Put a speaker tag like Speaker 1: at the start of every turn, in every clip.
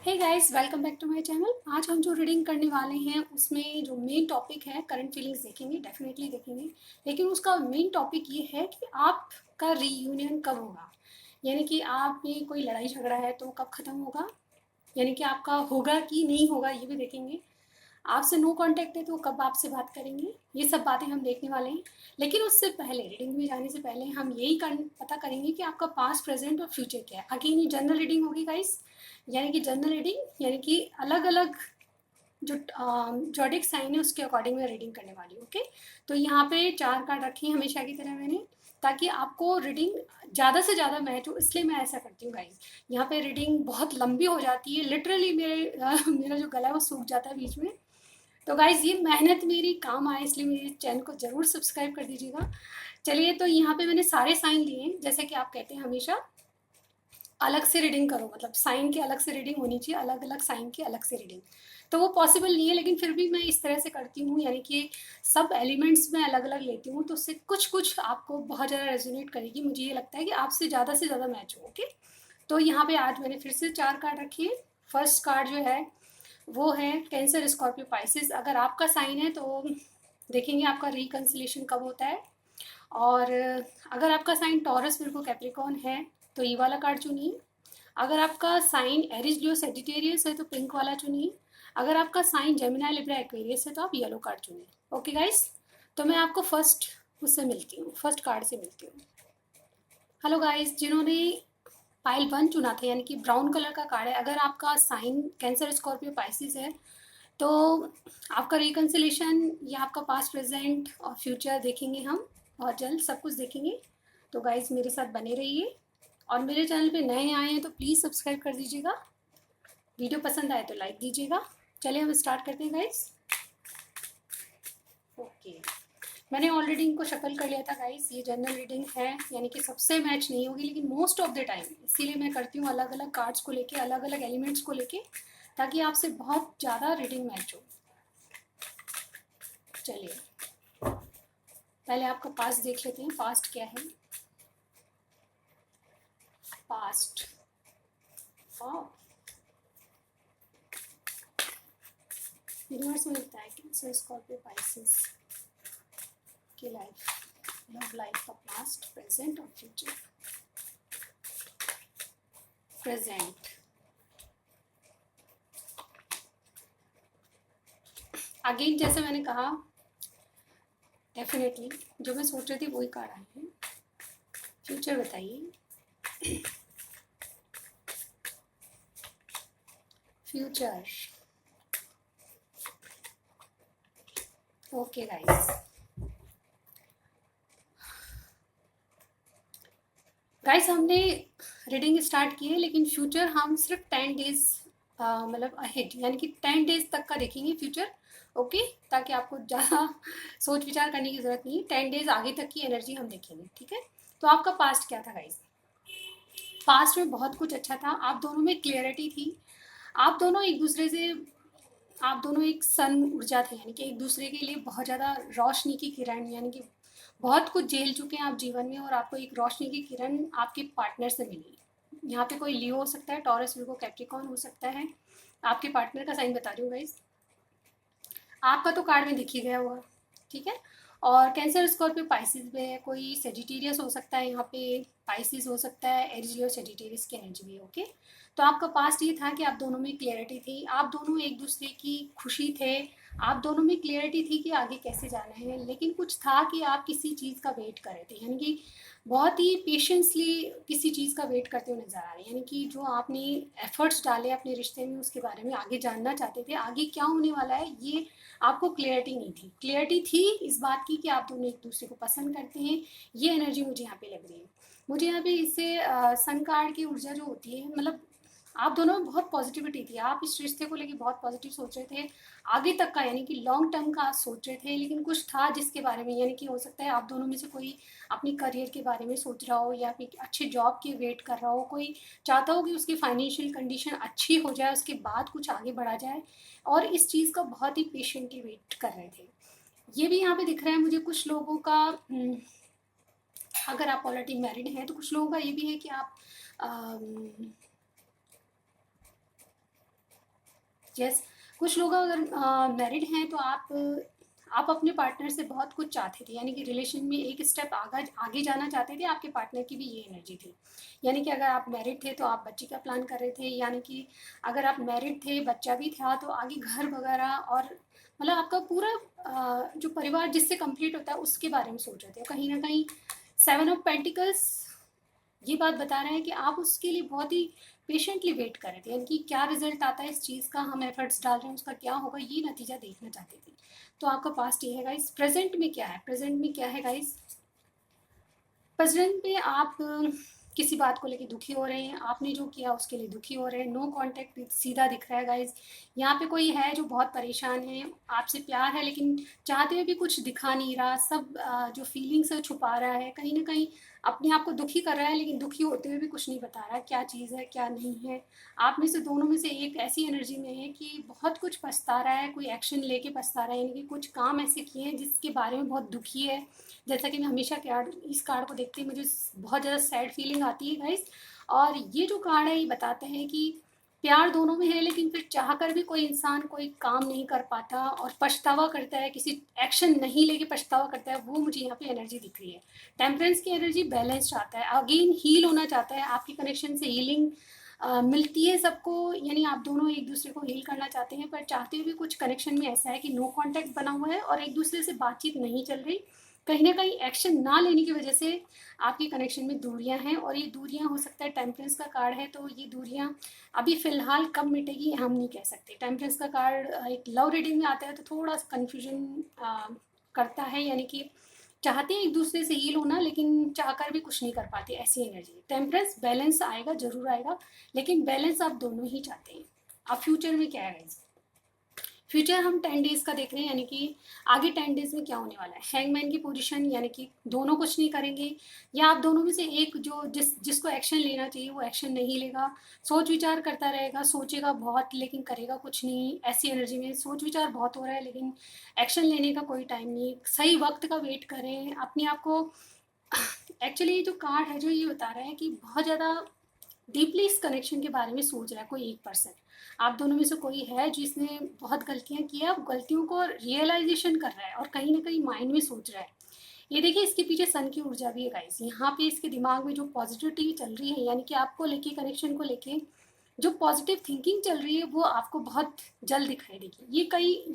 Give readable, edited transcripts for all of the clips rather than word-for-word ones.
Speaker 1: Hey guys, welcome back to my channel. आज हम जो रीडिंग करने वाले हैं उसमें जो मेन टॉपिक है करंट फीलिंग्स देखेंगे, डेफिनेटली देखेंगे। लेकिन उसका मेन टॉपिक ये है कि आपका रीयूनियन कब होगा, यानी कि आप में कोई लड़ाई झगड़ा है तो कब ख़त्म होगा, यानी कि आपका होगा कि नहीं होगा ये भी देखेंगे। आपसे नो कांटेक्ट है तो कब आपसे बात करेंगे, ये सब बातें हम देखने वाले हैं। लेकिन उससे पहले, रीडिंग में जाने से पहले हम यही पता करेंगे कि आपका पास्ट, प्रेजेंट और फ्यूचर क्या है। अगेन ये जनरल रीडिंग होगी गाइस, यानी कि जनरल रीडिंग यानी कि अलग अलग जो जॉडिक साइन है उसके अकॉर्डिंग मैं रीडिंग करने वाली हूँ। ओके, तो यहाँ पे 4 कार्ड रखी हैं हमेशा की तरह मैंने, ताकि आपको रीडिंग ज़्यादा से ज़्यादा मैच हो, इसलिए मैं ऐसा करती हूँ गाइस। यहाँ पे रीडिंग बहुत लंबी हो जाती है, लिटरली मेरा जो गला है वो सूख जाता है बीच में। तो गाइज ये मेहनत मेरी काम आए, इसलिए मेरे चैनल को ज़रूर सब्सक्राइब कर दीजिएगा। चलिए, तो यहाँ पे मैंने सारे साइन लिए हैं, जैसे कि आप कहते हैं हमेशा अलग से रीडिंग करो, मतलब साइन की अलग से रीडिंग होनी चाहिए, अलग अलग साइन की अलग से रीडिंग। तो वो पॉसिबल नहीं है, लेकिन फिर भी मैं इस तरह से करती हूँ, यानी कि सब एलिमेंट्स में अलग अलग लेती हूँ, तो उससे कुछ कुछ आपको बहुत ज़्यादा रेजोनेट करेगी। मुझे ये लगता है कि आपसे ज़्यादा से ज़्यादा मैच हो। ओके, तो यहाँ पे आज मैंने फिर से 4 कार्ड रखे हैं। फर्स्ट कार्ड जो है वो है कैंसर, स्कॉर्पियो, पाइसिस। अगर आपका साइन है तो देखेंगे आपका रिकन्सिलेशन कब होता है। और अगर आपका साइन टॉरस, विर्गो, कैप्रिकॉर्न है तो ये वाला कार्ड चुनिए। अगर आपका साइन एरिस, लियो, सेजिटेरियस है तो पिंक वाला चुनिए। अगर आपका साइन जेमिनाई, लिब्रा, एक्वेरियस है तो आप येलो कार्ड चुनिए। ओके गाइस, तो मैं आपको फर्स्ट उससे मिलती हूँ, फर्स्ट कार्ड से मिलती हूँ। हेलो गाइस, जिन्होंने पाइल 1 चुना था, यानी कि ब्राउन कलर का कार्ड है, अगर आपका साइन कैंसर, स्कॉर्पियो, पाइसिस है तो आपका रिकन्सिलेशन या आपका पास्ट, प्रेजेंट और फ्यूचर देखेंगे हम, बहुत जल्द सब कुछ देखेंगे। तो गाइज मेरे साथ बने रहिए, और मेरे चैनल पे नए आए हैं तो प्लीज़ सब्सक्राइब कर दीजिएगा, वीडियो पसंद आए तो लाइक दीजिएगा। चलिए हम स्टार्ट करते हैं गाइज। ओके, मैंने ऑलरेडी इनको शफल कर लिया था गाइस। ये जनरल रीडिंग है, यानी कि सबसे मैच नहीं होगी, लेकिन मोस्ट ऑफ द टाइम इसीलिए मैं करती हूँ अलग अलग कार्ड्स को लेके, अलग अलग एलिमेंट्स को लेके, ताकि आपसे बहुत ज़्यादा रीडिंग मैच हो। चलिए पहले आपका पास्ट देख लेते हैं, पास्ट क्या है। पास्ट, यूनिवर्स में लिखता है कैंसर, स्कॉर्पियो, पाइसेस की लाइफ, लव लाइफ का पास्ट, प्रेजेंट और फ्यूचर। प्रेजेंट, अगेन जैसे मैंने कहा, डेफिनेटली जो मैं सोच रही थी वही कार्ड आए हैं। फ्यूचर बताइए, फ्यूचर। ओके गाइस, गाइस हमने रीडिंग स्टार्ट की है, लेकिन फ्यूचर हम सिर्फ 10 डेज मतलब अहेड, यानी कि 10 डेज तक का देखेंगे फ्यूचर। ओके, ताकि आपको ज़्यादा सोच विचार करने की ज़रूरत नहीं है, 10 डेज आगे तक की एनर्जी हम देखेंगे, ठीक है। तो आपका पास्ट क्या था गाइस? पास्ट में बहुत कुछ अच्छा था, आप दोनों में क्लियरिटी थी, आप दोनों एक दूसरे से, आप दोनों एक सन ऊर्जा थे, यानी कि एक दूसरे के लिए बहुत ज़्यादा रोशनी की किरण, यानी कि बहुत कुछ झेल चुके हैं आप जीवन में, और आपको एक रोशनी की किरण आपके पार्टनर से मिली। यहाँ पे कोई लियो हो सकता है, टॉरस, विर्गो, कैप्रिकॉर्न हो सकता है। आपके पार्टनर का साइन बता रही हूँ गाइस, आपका तो कार्ड में दिख ही गया होगा, ठीक है। और कैंसर, स्कॉर्पियो, पाइसिस में है, कोई सेजिटेरियस हो सकता है, यहाँ पे पाइसिस हो सकता है, एरिस, लियो, सेजिटेरियस की एनर्जी भी है। ओके, तो आपका पास्ट ये था कि आप दोनों में क्लियरिटी थी, आप दोनों एक दूसरे की खुशी थे, आप दोनों में क्लियरिटी थी कि आगे कैसे जाना है। लेकिन कुछ था कि आप किसी चीज़ का वेट कर रहे थे, यानी कि बहुत ही पेशेंसली किसी चीज़ का वेट करते हुए नजर आ रहे हैं, यानी कि जो आपने एफर्ट्स डाले अपने रिश्ते में उसके बारे में आगे जानना चाहते थे, आगे क्या होने वाला है ये आपको क्लियरिटी नहीं थी। क्लियरिटी थी इस बात की कि आप दोनों एक दूसरे को पसंद करते हैं, ये एनर्जी मुझे यहाँ पे लग रही है। मुझे यहाँ पे इससे सन कार्ड की ऊर्जा जो होती है, मतलब आप दोनों में बहुत पॉजिटिविटी थी, आप इस रिश्ते को लेके बहुत पॉजिटिव सोच रहे थे, आगे तक का, यानी कि लॉन्ग टर्म का सोच रहे थे। लेकिन कुछ था जिसके बारे में, यानी कि हो सकता है आप दोनों में से कोई अपनी करियर के बारे में सोच रहा हो, या फिर अच्छे जॉब के वेट कर रहा हो, कोई चाहता हो कि उसकी फाइनेंशियल कंडीशन अच्छी हो जाए, उसके बाद कुछ आगे बढ़ा जाए, और इस चीज़ का बहुत ही पेशेंटली वेट कर रहे थे। ये भी यहाँ पे दिख रहा है मुझे कुछ लोगों का, अगर आप ऑलरेडी मैरिड हैं तो कुछ लोगों का ये भी है कि आप यस, कुछ लोग अगर मैरिड हैं तो आप अपने पार्टनर से बहुत कुछ चाहते थे, यानी कि रिलेशन में एक स्टेप आगे आगे जाना चाहते थे। आपके पार्टनर की भी ये एनर्जी थी, यानी कि अगर आप मैरिड थे तो आप बच्चे का प्लान कर रहे थे, यानी कि अगर आप मैरिड थे बच्चा भी था तो आगे घर वगैरह और मतलब आपका पूरा जो परिवार जिससे कंप्लीट होता है उसके बारे में सोच रहे थे। कहीं ना कहीं 7 ऑफ पेंटिकल्स ये बात बता रहे हैं कि आप उसके लिए बहुत ही पेशेंटली वेट कर रहे थे, यानी कि क्या रिजल्ट आता है इस चीज़ का, हम एफर्ट्स डाल रहे हैं उसका क्या होगा, ये नतीजा देखना चाहते थे। तो आपका पास्ट ये है गाइस। प्रेजेंट में क्या है, प्रेजेंट में क्या है गाइस, प्रेजेंट में आप किसी बात को लेके दुखी हो रहे हैं, आपने जो किया उसके लिए दुखी हो रहे हैं। नो कांटेक्ट सीधा दिख रहा है गाइस। यहाँ पे कोई है जो बहुत परेशान है, आपसे प्यार है लेकिन चाहते हुए भी कुछ दिखा नहीं रहा, सब जो फीलिंग्स है छुपा रहा है, कहीं ना कहीं अपने आप को दुखी कर रहा है लेकिन दुखी होते हुए भी कुछ नहीं बता रहा क्या चीज़ है क्या नहीं है। आप में से दोनों में से एक ऐसी एनर्जी में है कि बहुत कुछ पछता रहा है, कोई एक्शन लेके पछता रहा है, यानी कि कुछ काम ऐसे किए हैं जिसके बारे में बहुत दुखी है। जैसा कि मैं हमेशा कार्ड इस कार्ड को देखते ही मुझे बहुत ज़्यादा सैड फीलिंग आती है गाइस। और ये जो कार्ड है ये बताते हैं कि प्यार दोनों में है लेकिन फिर चाह कर भी कोई इंसान कोई काम नहीं कर पाता और पछतावा करता है, किसी एक्शन नहीं लेके पछतावा करता है, वो मुझे यहाँ पे एनर्जी दिख रही है। टेम्परेंस की एनर्जी बैलेंस चाहता है, अगेन हील होना चाहता है, आपके कनेक्शन से हीलिंग मिलती है सबको, यानी आप दोनों एक दूसरे को हील करना चाहते हैं पर चाहते हुए भी कुछ कनेक्शन में ऐसा है कि नो कांटेक्ट बना हुआ है और एक दूसरे से बातचीत नहीं चल रही। कहीं ना कहीं एक्शन ना लेने की वजह से आपकी कनेक्शन में दूरियां हैं और ये दूरियां हो सकता है, टेम्परेंस का कार्ड है तो ये दूरियां अभी फिलहाल कब मिटेगी हम नहीं कह सकते। टेम्परेंस का कार्ड एक लव रीडिंग में आता है तो थोड़ा सा कन्फ्यूजन करता है, यानी कि चाहते हैं एक दूसरे से हील होना लेकिन चाहकर भी कुछ नहीं कर पाते, ऐसी एनर्जी। टेम्परेंस बैलेंस आएगा, जरूर आएगा, लेकिन बैलेंस आप दोनों ही चाहते हैं। अब फ्यूचर में क्या है, फ्यूचर हम 10 डेज का देख रहे हैं, यानी कि आगे 10 डेज में क्या होने वाला है। हैंगमैन की पोजीशन, यानी कि दोनों कुछ नहीं करेंगे या आप दोनों में से एक जो जिसको एक्शन लेना चाहिए वो एक्शन नहीं लेगा, सोच विचार करता रहेगा, सोचेगा बहुत लेकिन करेगा कुछ नहीं। ऐसी एनर्जी में सोच विचार बहुत हो रहा है लेकिन एक्शन लेने का कोई टाइम नहीं, सही वक्त का वेट करें अपने आप को। एक्चुअली जो कार्ड है जो ये बता रहा है कि बहुत ज़्यादा डीपली इस कनेक्शन के बारे में सोच रहा है कोई एक पर्सन। आप दोनों में से कोई है जिसने बहुत गलतियां की है, अब गलतियों को रियलाइजेशन कर रहा है और कहीं ना कहीं माइंड में सोच रहा है। ये देखिए इसके पीछे सन की ऊर्जा भी है गाइस, यहाँ पे इसके दिमाग में जो पॉजिटिविटी चल रही है, यानी कि आपको लेके कनेक्शन को लेके जो पॉजिटिव थिंकिंग चल रही है वो आपको बहुत जल्द दिखाई देगी।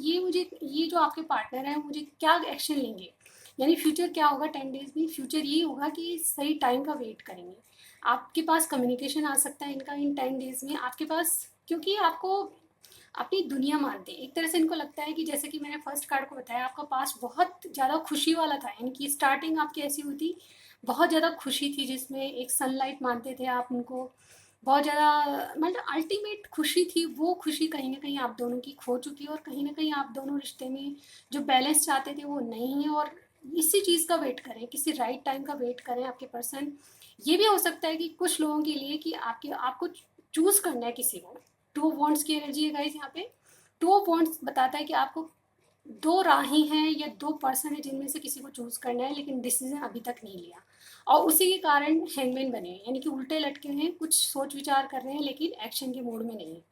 Speaker 1: ये मुझे ये जो आपके पार्टनर है मुझे क्या एक्शन लेंगे, यानी फ्यूचर क्या होगा 10 डेज में, फ्यूचर ये होगा कि सही टाइम का वेट करेंगे। आपके पास कम्युनिकेशन आ सकता है इनका इन 10 डेज में आपके पास, क्योंकि आपको अपनी दुनिया मानते हैं एक तरह से। इनको लगता है कि जैसे कि मैंने फर्स्ट कार्ड को बताया आपका पास बहुत ज़्यादा खुशी वाला था, यानी कि स्टार्टिंग आपकी ऐसी हुई थी, बहुत ज़्यादा खुशी थी जिसमें एक सनलाइट मानते थे आप उनको, बहुत ज़्यादा मतलब अल्टीमेट खुशी थी। वो खुशी कहीं ना कहीं आप दोनों की खो चुकी है और कहीं ना कहीं आप दोनों रिश्ते में जो बैलेंस चाहते थे वो नहीं है। और इसी चीज़ का वेट करें, किसी राइट टाइम का वेट करें आपके पर्सन। ये भी हो सकता है कि कुछ लोगों के लिए कि आपको चूज करना है किसी को। टू ऑफ वॉन्ट्स की एनर्जी है गाइस यहाँ पे। टू ऑफ वॉन्ट्स बताता है कि आपको दो राहें हैं या दो पर्सन है जिनमें से किसी को चूज करना है लेकिन डिसीजन अभी तक नहीं लिया, और उसी के कारण हैंगमैन बने हैं, यानी कि उल्टे लटके हैं, कुछ सोच विचार कर रहे हैं लेकिन एक्शन के मूड में नहीं है,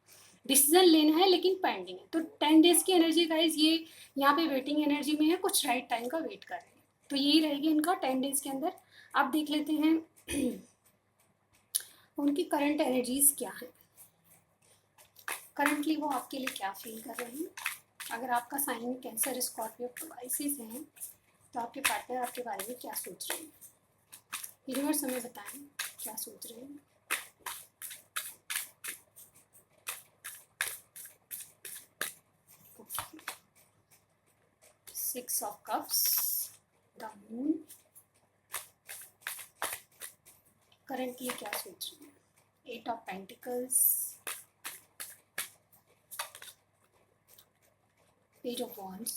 Speaker 1: डिसीजन लेना है लेकिन पेंडिंग है। तो 10 डेज की एनर्जी गाइज ये यहाँ पे वेटिंग एनर्जी में है, कुछ राइट टाइम का वेट कर रहे हैं। तो यही रहेगी इनका 10 डेज के अंदर। आप देख लेते हैं उनकी करंट एनर्जीज क्या है, करंटली वो आपके लिए क्या फील कर रहे हैं। अगर आपका साइन कैंसर स्कॉर्पियो आइसिस है तो आपके पार्टनर आपके बारे में क्या सोच रहे हैं, यूनिवर्स हमें बताएं क्या सोच रहे हैं। Six of cups, the moon, currently क्या सोच रहे हैं। 8 of pentacles, page of wands,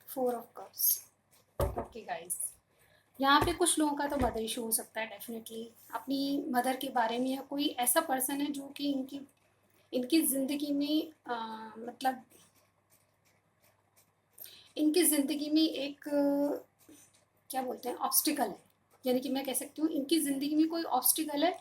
Speaker 1: 4 of cups. Okay guys, यहाँ पे कुछ लोगों का तो मदर इशू हो सकता है डेफिनेटली, अपनी मदर के बारे में, या कोई ऐसा पर्सन है जो कि इनकी इनकी ज़िंदगी में मतलब इनकी ज़िंदगी में एक क्या बोलते हैं ऑब्स्टिकल है, यानी कि मैं कह सकती हूँ इनकी ज़िंदगी में कोई ऑब्स्टिकल है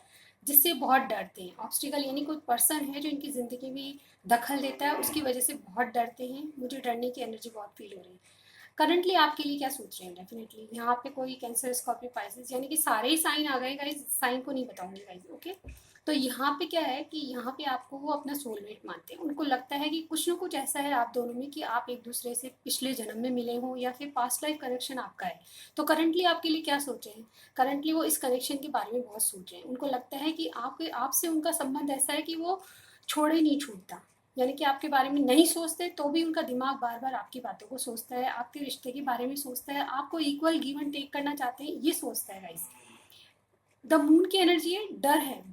Speaker 1: जिससे बहुत डरते हैं। ऑब्स्टिकल यानी कोई पर्सन है जो इनकी ज़िंदगी में दखल देता है, उसकी वजह से बहुत डरते हैं। मुझे डरने की एनर्जी बहुत फील हो रही है। करंटली आपके लिए क्या सोच रहे हैं? डेफिनेटली यहाँ पे कोई कैंसर, स्कॉर्पियो, पाइसेस यानी कि सारे ही साइन आ गए गाइज, साइन को नहीं बताऊंगी गाइज, ओके। तो यहाँ पे क्या है कि यहाँ पे आपको वो अपना सोलमेट मानते हैं। उनको लगता है कि कुछ ना कुछ ऐसा है आप दोनों में कि आप एक दूसरे से पिछले जन्म में मिले हों या फिर पास्ट लाइफ कनेक्शन आपका है। तो करंटली आपके लिए क्या सोच रहे हैं? करंटली वो इस कनेक्शन के बारे में बहुत सोच रहे हैं। उनको लगता है कि आपसे उनका संबंध ऐसा है कि वो छोड़े नहीं छूटता। यानी कि आपके बारे में नहीं सोचते तो भी उनका दिमाग बार बार आपकी बातों को सोचता है, आपके रिश्ते के बारे में सोचता है, आपको इक्वल गिव एंड टेक करना चाहते हैं, ये सोचता है गाइस। द मून की एनर्जी है, डर है।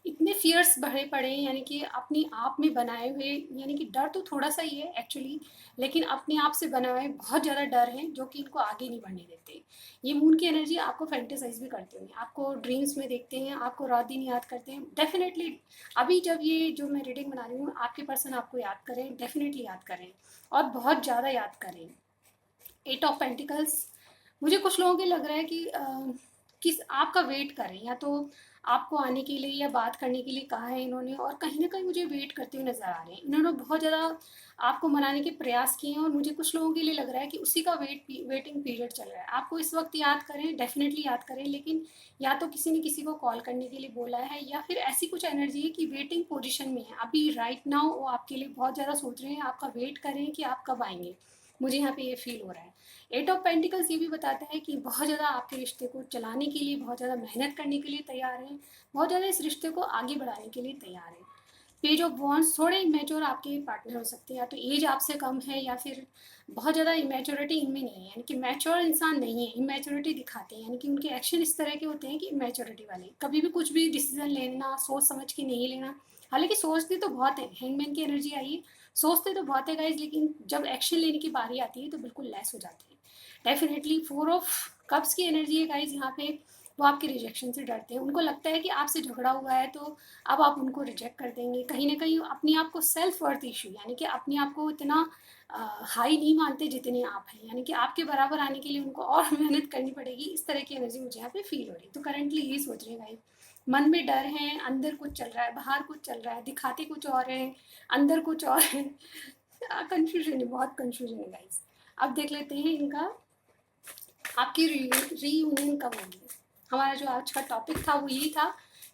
Speaker 1: इतने फियर्स भरे पड़े हैं, यानी कि अपने आप में बनाए हुए, यानी कि डर तो थोड़ा सा ही है एक्चुअली, लेकिन अपने आप से बनाए हुए बहुत ज़्यादा डर हैं जो कि इनको आगे नहीं बढ़ने देते। ये मून की एनर्जी आपको फैंटेसाइज भी करते होंगे, आपको ड्रीम्स में देखते हैं, आपको रात दिन याद करते हैं डेफिनेटली। अभी जब ये जो मैं रीडिंग बना रही हूँ, आपके पर्सन आपको याद करें, डेफिनेटली याद करें और बहुत ज़्यादा याद करें। एट ऑफ पेंटिकल्स, मुझे कुछ लोगों के लग रहा है कि किस आपका वेट करें, या तो आपको आने के लिए या बात करने के लिए कहा है इन्होंने, और कहीं ना कहीं मुझे वेट करते हुए नज़र आ रहे हैं। इन्होंने बहुत ज़्यादा आपको मनाने के प्रयास किए हैं और मुझे कुछ लोगों के लिए लग रहा है कि उसी का वेटिंग पीरियड चल रहा है। आपको इस वक्त याद करें, डेफिनेटली याद करें, लेकिन या तो किसी ने किसी को कॉल करने के लिए बोला है या फिर ऐसी कुछ एनर्जी है कि वेटिंग पोजिशन में है अभी राइट नाउ। वो आपके लिए बहुत ज़्यादा सोच रहे हैं, आपका वेट करें कि आप कब आएंगे। मुझे यहाँ पे ये फील हो रहा है। एट ऑफ पेंटिकल्स ये भी बताता है कि बहुत ज़्यादा आपके रिश्ते को चलाने के लिए बहुत ज़्यादा मेहनत करने के लिए तैयार हैं, बहुत ज़्यादा इस रिश्ते को आगे बढ़ाने के लिए तैयार हैं। पेज ऑफ वॉन्ड्स, थोड़े इमेच्योर आपके पार्टनर हो सकते हैं, या तो एज आपसे कम है या फिर बहुत ज़्यादा इमेच्योरिटी इनमें नहीं है, यानी कि मैच्योर इंसान नहीं है, इमेच्योरिटी दिखाते हैं, यानी कि उनके एक्शन इस तरह के होते हैं कि इमेच्योरिटी वाले, कभी भी कुछ भी डिसीजन लेना सोच समझ के नहीं लेना। हालांकि सोचते तो बहुत है, हैंगमैन की एनर्जी आई है, सोचते तो बहुत है गाइज, लेकिन जब एक्शन लेने की बारी आती है तो बिल्कुल लेस हो जाती है। डेफिनेटली फोर ऑफ कप्स की एनर्जी है गाइज यहाँ पे। वो आपके रिजेक्शन से डरते हैं, उनको लगता है कि आपसे झगड़ा हुआ है तो अब आप उनको रिजेक्ट कर देंगे। कहीं ना कहीं अपने आप को सेल्फ वर्थ इशू, यानी कि अपने आप को इतना हाई नहीं मानते जितने आप हैं, यानी कि आपके बराबर आने के लिए उनको और मेहनत करनी पड़ेगी। इस तरह की एनर्जी मुझे यहाँ पे फील हो रही है। तो करंटली यही सोच रहे हैं गाइज, मन में डर है, अंदर कुछ चल रहा है, बाहर कुछ चल रहा है, दिखाते कुछ और है, अंदर कुछ और है। कंफ्यूजन है, बहुत कंफ्यूजन है गाइज। अब देख लेते हैं इनका आपकी रीयूनियन कब होगी। हमारा जो आज का टॉपिक था वो यही था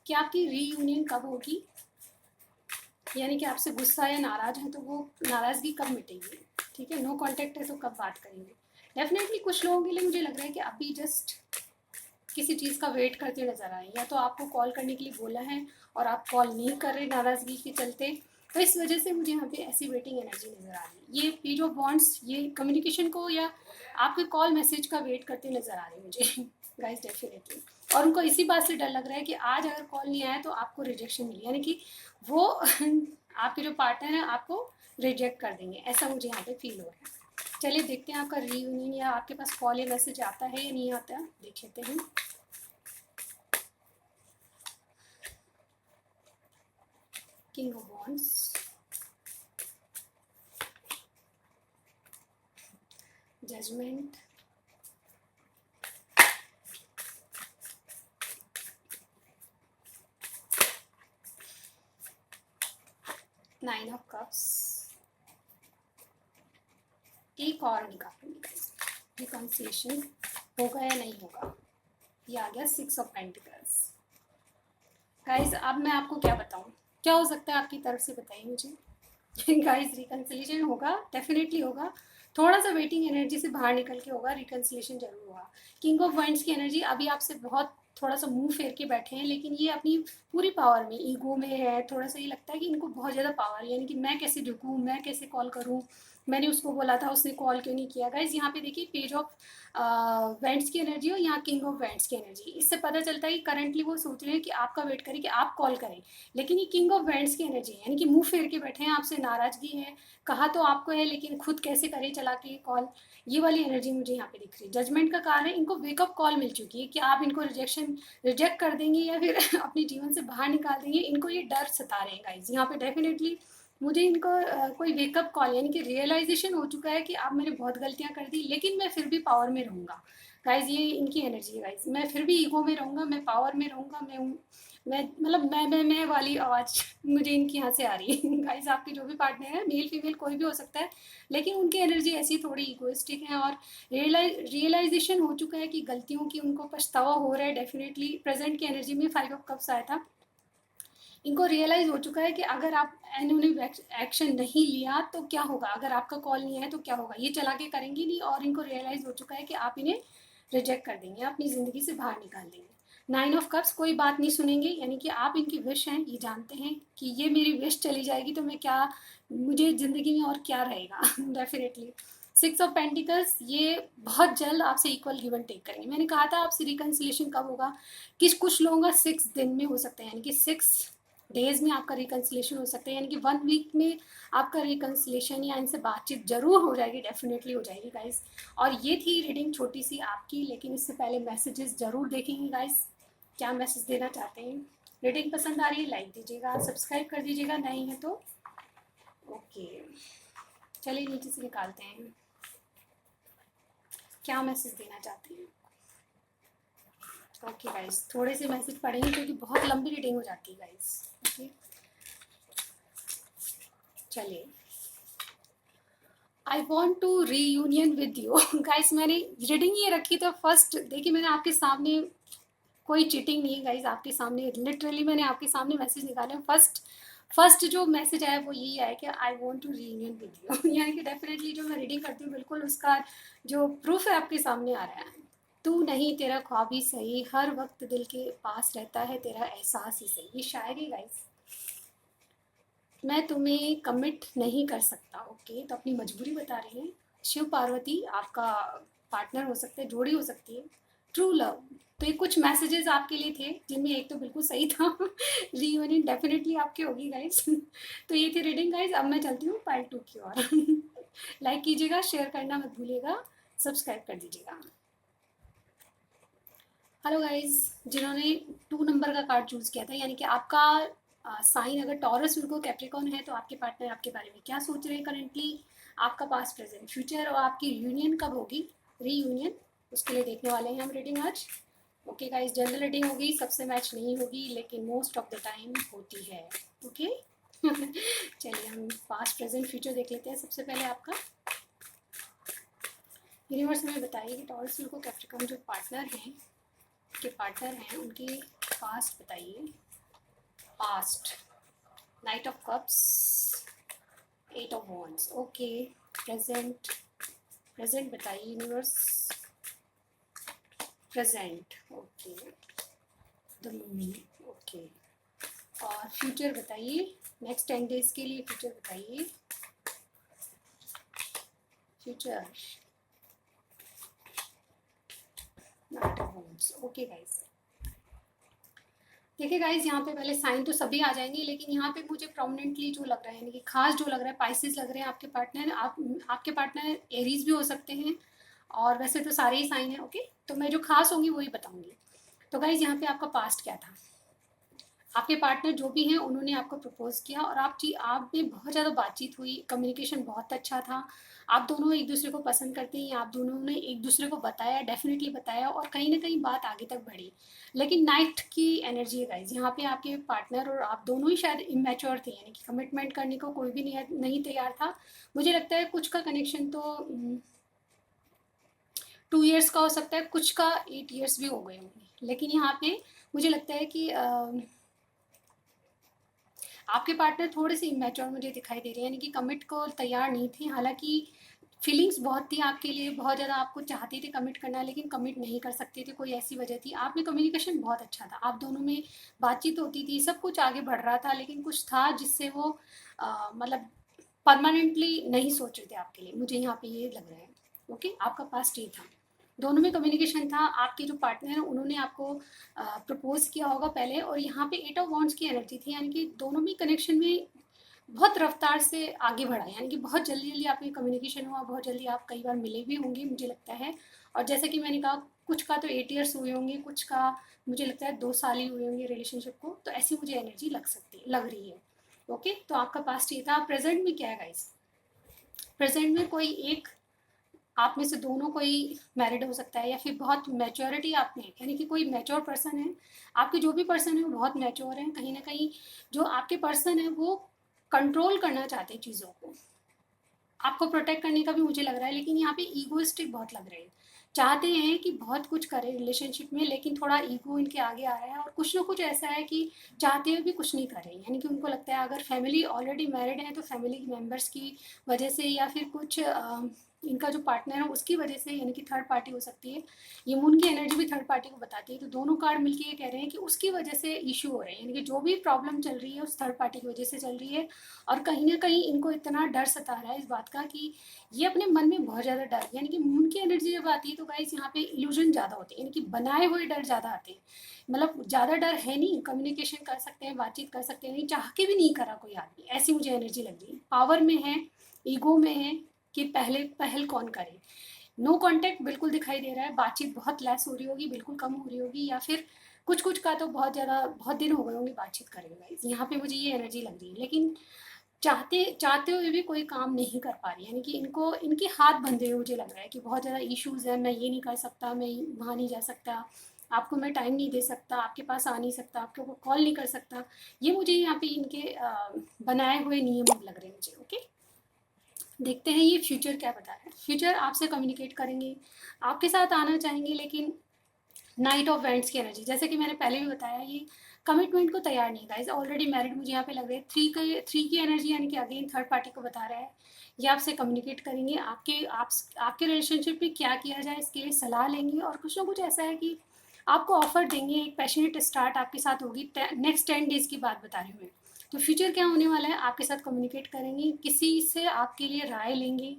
Speaker 1: कि आपकी रीयूनियन कब होगी, यानी कि आपसे गुस्सा या नाराज है तो वो नाराज़गी कब मिटेगी। ठीक है, नो कांटेक्ट है तो कब बात करेंगे। डेफिनेटली कुछ लोगों के लिए मुझे लग रहा है कि अभी जस्ट किसी चीज़ का वेट करते नजर आए, या तो आपको कॉल करने के लिए बोला है और आप कॉल नहीं कर रहे नाराज़गी के चलते, तो इस वजह से मुझे यहाँ पे ऐसी वेटिंग एनर्जी नज़र आ रही है। ये पेज ऑफ बॉन्ड्स ये कम्युनिकेशन को या आपके कॉल मैसेज का वेट करते नजर आ रहे हैं मुझे गाइस डेफिनेटली। और उनको इसी बात से डर लग रहा है कि आज अगर कॉल नहीं आया तो आपको रिजेक्शन मिली, यानी कि वो आपके जो पार्टनर है आपको रिजेक्ट कर देंगे, ऐसा मुझे यहाँ पे फील हो रहा है। चलिए देखते हैं आपका रीयूनियन या आपके पास कॉल या मैसेज आता है या नहीं आता है, देख लेते हैं। King of wands, judgement, nine of cups, एक और निकालेंगे, रिकॉन्सिलेशन होगा या नहीं होगा। ये आ गया सिक्स ऑफ पेंटिकल्स। गाइज अब मैं आपको क्या बताऊं, क्या हो सकता है आपकी तरफ से, बताइए मुझे। गाइज रिकन्सिलेशन होगा, डेफिनेटली होगा, थोड़ा सा वेटिंग एनर्जी से बाहर निकल के होगा, रिकन्सिलेशन जरूर होगा। किंग ऑफ वाइंड्स की एनर्जी अभी आपसे बहुत थोड़ा सा मुंह फेर के बैठे हैं, लेकिन ये अपनी पूरी पावर में, ईगो में है, थोड़ा सा ये लगता है कि इनको बहुत ज़्यादा पावर, यानी कि मैं कैसे झुकूँ, मैं कैसे कॉल करूँ, मैंने उसको बोला था उसने कॉल क्यों नहीं किया। गाइज यहाँ पे देखिए पेज ऑफ वेंट्स की एनर्जी हो, यहाँ किंग ऑफ वेंट्स की एनर्जी, इससे पता चलता है कि करंटली वो सोच रहे हैं कि आपका वेट करें कि आप कॉल करें, लेकिन ये किंग ऑफ वेंट्स की एनर्जी है, यानी कि मुंह फेर के बैठे हैं, आपसे नाराजगी है, कहा तो आपको है लेकिन खुद कैसे करें चला के कॉल, ये वाली एनर्जी मुझे यहाँ पे दिख रही है। जजमेंट का कारण है इनको वेकअप कॉल मिल चुकी है कि आप इनको रिजेक्ट कर देंगे या फिर अपने जीवन से बाहर निकाल देंगे, इनको ये डर सता रहे हैं गाइज। यहाँ पे डेफिनेटली मुझे इनको कोई वेकअप कॉल, यानी कि रियलाइजेशन हो चुका है कि अब मैंने बहुत गलतियां कर दी लेकिन मैं फिर भी पावर में रहूंगा। गाइज ये इनकी एनर्जी है गाइज, मैं फिर भी ईगो में रहूंगा, मैं पावर में रहूंगा, मैं मैं वाली आवाज़ मुझे इनकी यहाँ से आ रही है। गाइस आपके जो भी पार्टनर है, मेल फीमेल कोई भी हो सकता है, लेकिन उनकी एनर्जी ऐसी थोड़ी इगोइस्टिक है और रियलाइजेशन हो चुका है कि गलतियों की उनको पछतावा हो रहा है डेफिनेटली। प्रेजेंट की एनर्जी में 5 ऑफ कप्स आया था, इनको रियलाइज़ हो चुका है कि अगर आप इन्होंने एक्शन नहीं लिया तो क्या होगा, अगर आपका कॉल नहीं आया तो क्या होगा, ये चला के करेंगी नहीं, और इनको रियलाइज़ हो चुका है कि आप इन्हें रिजेक्ट कर देंगे, अपनी ज़िंदगी से बाहर निकाल देंगे। 9 ऑफ कप्स कोई बात नहीं सुनेंगे, यानी कि आप इनकी विश हैं, ये जानते हैं कि ये मेरी विश चली जाएगी तो मैं क्या, मुझे ज़िंदगी में और क्या रहेगा। डेफिनेटली 6 ऑफ पेंटिकल्स, ये बहुत जल्द आपसे इक्वल गिव एंड टेक करेंगे। मैंने कहा था आपसे रिकन्सिलेशन कब होगा, कि कुछ लोगों का 6 दिन में हो सकता है, यानी कि 6 डेज में आपका रिकन्सिलेशन हो सकता है, यानी कि 1 वीक में आपका रिकन्सिलेशन या इनसे बातचीत जरूर हो जाएगी, डेफिनेटली हो जाएगी गाइस। और ये थी रीडिंग छोटी सी आपकी, लेकिन इससे पहले मैसेजेस जरूर देखेंगे गाइस, क्या मैसेज देना चाहते हैं। रीडिंग पसंद आ रही है लाइक दीजिएगा, सब्सक्राइब कर दीजिएगा, नहीं है तो ओके। चलिए नीचे से निकालते हैं क्या मैसेज देना चाहते हैं। ओके गाइस, थोड़े से मैसेज पढ़ेंगे क्योंकि बहुत लंबी रीडिंग हो जाती है गाइस। ओके चलिए, I want to reunion with you. Guys मैंने रीडिंग ये रखी तो फर्स्ट देखिए, मैंने आपके सामने, कोई चीटिंग नहीं है गाइस, आपके सामने लिटरली मैंने आपके सामने मैसेज निकाले। फर्स्ट फर्स्ट जो मैसेज आया वो यही आया कि I want to reunion with you. यानी कि डेफिनेटली जो मैं रीडिंग करती हूँ बिल्कुल उसका जो प्रूफ है आपके सामने आ रहा है। तू नहीं तेरा ख्वाब ही सही, हर वक्त दिल के पास रहता है तेरा एहसास ही सही, ये शायरी गाइस। मैं तुम्हें कमिट नहीं कर सकता, ओके, तो अपनी मजबूरी बता रहे हैं। शिव पार्वती आपका पार्टनर हो सकता है, जोड़ी हो सकती है। ट्रू लव, तो ये कुछ मैसेजेस आपके लिए थे जिनमें एक तो बिल्कुल सही था। रीयूनियन डेफिनेटली आपकी होगी गाइस। तो ये थी रीडिंग गाइस, अब मैं चलती हूँ पार्ट 2 की ओर। लाइक कीजिएगा, शेयर करना मत भूलिएगा, सब्सक्राइब कर दीजिएगा। हेलो गाइस, जिन्होंने 2 नंबर का कार्ड चूज़ किया था, यानी कि आपका साइन अगर टॉरस विर्गो कैप्रिकॉर्न है तो आपके पार्टनर आपके बारे में क्या सोच रहे हैं करंटली, आपका पास्ट प्रेजेंट फ्यूचर, और आपकी यूनियन कब होगी, रीयूनियन, उसके लिए देखने वाले हैं हम रीडिंग आज। ओके गाइस, जनरल रीडिंग होगी, सबसे मैच नहीं होगी, लेकिन मोस्ट ऑफ द टाइम होती है। ओके। चलिए हम पास्ट प्रेजेंट फ्यूचर देख लेते हैं। सबसे पहले आपका यूनिवर्स में बताइए कि टॉरस विर्गो कैप्रिकॉर्न जो पार्टनर हैं, के पार्टनर हैं, उनके पास्ट बताइए। Past, knight of cups, 8 of wands, okay. Present, present बताइए universe, present, okay. The moon, okay. और फ्यूचर बताइए, नेक्स्ट 10 डेज के लिए फ्यूचर बताइए। Future, knight of wands, okay guys. देखिए गाइज, यहाँ पे पहले साइन तो सभी आ जाएंगे, लेकिन यहाँ पे मुझे प्रोमिनेंटली जो लग रहा है, यानी कि खास जो लग रहा है, पाइसेस लग रहे हैं आपके पार्टनर। आपके पार्टनर एरीज भी हो सकते हैं, और वैसे तो सारे ही साइन है। ओके, तो मैं जो खास होंगी वही बताऊंगी। तो गाइज यहाँ पे आपका पास्ट क्या था, आपके पार्टनर जो भी हैं उन्होंने आपको प्रपोज किया, और आप में बहुत ज़्यादा बातचीत हुई, कम्युनिकेशन बहुत अच्छा था, आप दोनों एक दूसरे को पसंद करते हैं, आप दोनों ने एक दूसरे को बताया, डेफिनेटली बताया, और कहीं ना कहीं बात आगे तक बढ़ी। लेकिन नाइट की एनर्जी है गाइज, यहाँ पे आपके पार्टनर और आप दोनों ही शायद इमेच्योर थे, यानी कि कमिटमेंट करने को कोई भी नहीं तैयार था। मुझे लगता है कुछ का कनेक्शन तो 2 ईयर्स का हो सकता है, कुछ का 8 ईयर्स भी हो गए होंगे, लेकिन यहाँ पे मुझे लगता है कि आपके पार्टनर थोड़े से इमेच्योर मुझे दिखाई दे रहे हैं, यानी कि कमिट को तैयार नहीं थे। हालांकि फीलिंग्स बहुत थी आपके लिए, बहुत ज़्यादा आपको चाहते थे कमिट करना, लेकिन कमिट नहीं कर सकते थे, कोई ऐसी वजह थी। आप में कम्युनिकेशन बहुत अच्छा था, आप दोनों में बातचीत होती थी, सब कुछ आगे बढ़ रहा था, लेकिन कुछ था जिससे वो मतलब परमानेंटली नहीं सोच रहे थे आपके लिए, मुझे यहाँ पे ये लग रहा है। ओके, आपका पास्ट ये था, दोनों में कम्युनिकेशन था। आपके जो पार्टनर हैं उन्होंने आपको प्रपोज किया होगा पहले, और यहाँ पे 8 ऑफ वॉन्ड्स की एनर्जी थी, यानी कि दोनों में कनेक्शन में बहुत रफ्तार से आगे बढ़ा, यानी कि बहुत जल्दी जल्दी आप में कम्युनिकेशन हुआ, बहुत जल्दी आप कई बार मिले भी होंगे मुझे लगता है। और जैसे कि मैंने कहा, कुछ का तो 8 ईयर्स हुए होंगे, कुछ का मुझे लगता है 2 साल ही हुए होंगे रिलेशनशिप को, तो ऐसी मुझे एनर्जी लग रही है। ओके, तो आपका पास्ट ये था। प्रेजेंट में क्या है गाइस, प्रेजेंट में कोई एक आप में से दोनों कोई मैरिड हो सकता है, या फिर बहुत मैच्योरिटी आप में है, यानी कि कोई मैच्योर पर्सन है। आपके जो भी पर्सन है वो बहुत मैच्योर हैं। कहीं ना कहीं जो आपके पर्सन है वो कंट्रोल करना चाहते हैं चीज़ों को, आपको प्रोटेक्ट करने का भी मुझे लग रहा है, लेकिन यहाँ पे ईगोइस्टिक बहुत लग रहे हैं। चाहते हैं कि बहुत कुछ करें रिलेशनशिप में, लेकिन थोड़ा ईगो इनके आगे आ रहा है, और कुछ ना कुछ ऐसा है कि चाहते हुए भी कुछ नहीं कर रहे हैं। यानी कि उनको लगता है अगर फैमिली ऑलरेडी मैरिड है तो फैमिली मेम्बर्स की वजह से, या फिर कुछ इनका जो पार्टनर है उसकी वजह से, यानी कि थर्ड पार्टी हो सकती है। ये मून की एनर्जी भी थर्ड पार्टी को बताती है, तो दोनों कार्ड मिलके ये कह रहे हैं कि उसकी वजह से इशू हो रहे हैं, यानी कि जो भी प्रॉब्लम चल रही है उस थर्ड पार्टी की वजह से चल रही है। और कहीं ना कहीं इनको इतना डर सता रहा है इस बात का कि ये अपने मन में बहुत ज़्यादा डर, यानी कि मून की एनर्जी जब आती है तो गाइस यहाँ पे इल्यूजन ज़्यादा होते हैं, यानी कि बनाए हुए डर ज़्यादा आते हैं। मतलब ज़्यादा डर है नहीं, कम्युनिकेशन कर सकते हैं, बातचीत कर सकते हैं, नहीं चाह के भी नहीं करा कोई आदमी, ऐसी मुझे एनर्जी लग रही है। पावर में है, ईगो में है कि पहले पहल कौन करे। नो कांटेक्ट बिल्कुल दिखाई दे रहा है, बातचीत बहुत लेस हो रही होगी, बिल्कुल कम हो रही होगी, या फिर कुछ कुछ का तो बहुत ज़्यादा बहुत दिन हो गए होंगे बातचीत करेंगे गाइस। यहाँ पे मुझे ये एनर्जी लग रही है, लेकिन चाहते चाहते हुए भी कोई काम नहीं कर पा रही, यानी कि इनको इनके हाथ बंधे हुए मुझे लग रहा है कि बहुत ज़्यादा इश्यूज है, मैं ये नहीं कर सकता, मैं वहाँ नहीं जा सकता, आपको मैं टाइम नहीं दे सकता, आपके पास आ नहीं सकता, आपको कॉल नहीं कर सकता। ये मुझे यहाँ पे इनके बनाए हुए नियम लग रहे हैं मुझे। ओके, देखते हैं ये फ्यूचर क्या बता रहा है। फ्यूचर आपसे कम्युनिकेट करेंगे, आपके साथ आना चाहेंगे, लेकिन नाइट ऑफ वेंट्स की एनर्जी, जैसे कि मैंने पहले भी बताया, ये कमिटमेंट को तैयार नहीं गाइस, ऑलरेडी मैरिड मुझे यहाँ पे लग रहा है। थ्री की एनर्जी, यानी कि अगेन थर्ड पार्टी को बता रहा है ये आपसे कम्युनिकेट करेंगे, आपके रिलेशनशिप में क्या किया जाए इसके लिए सलाह लेंगे, और कुछ ना कुछ ऐसा है कि आपको ऑफर देंगे, एक पैशनेट स्टार्ट आपके साथ होगी। नेक्स्ट 10 डेज की बात बता रही हूँ मैं। तो फ्यूचर क्या होने वाला है, आपके साथ कम्युनिकेट करेंगे, किसी से आपके लिए राय लेंगे,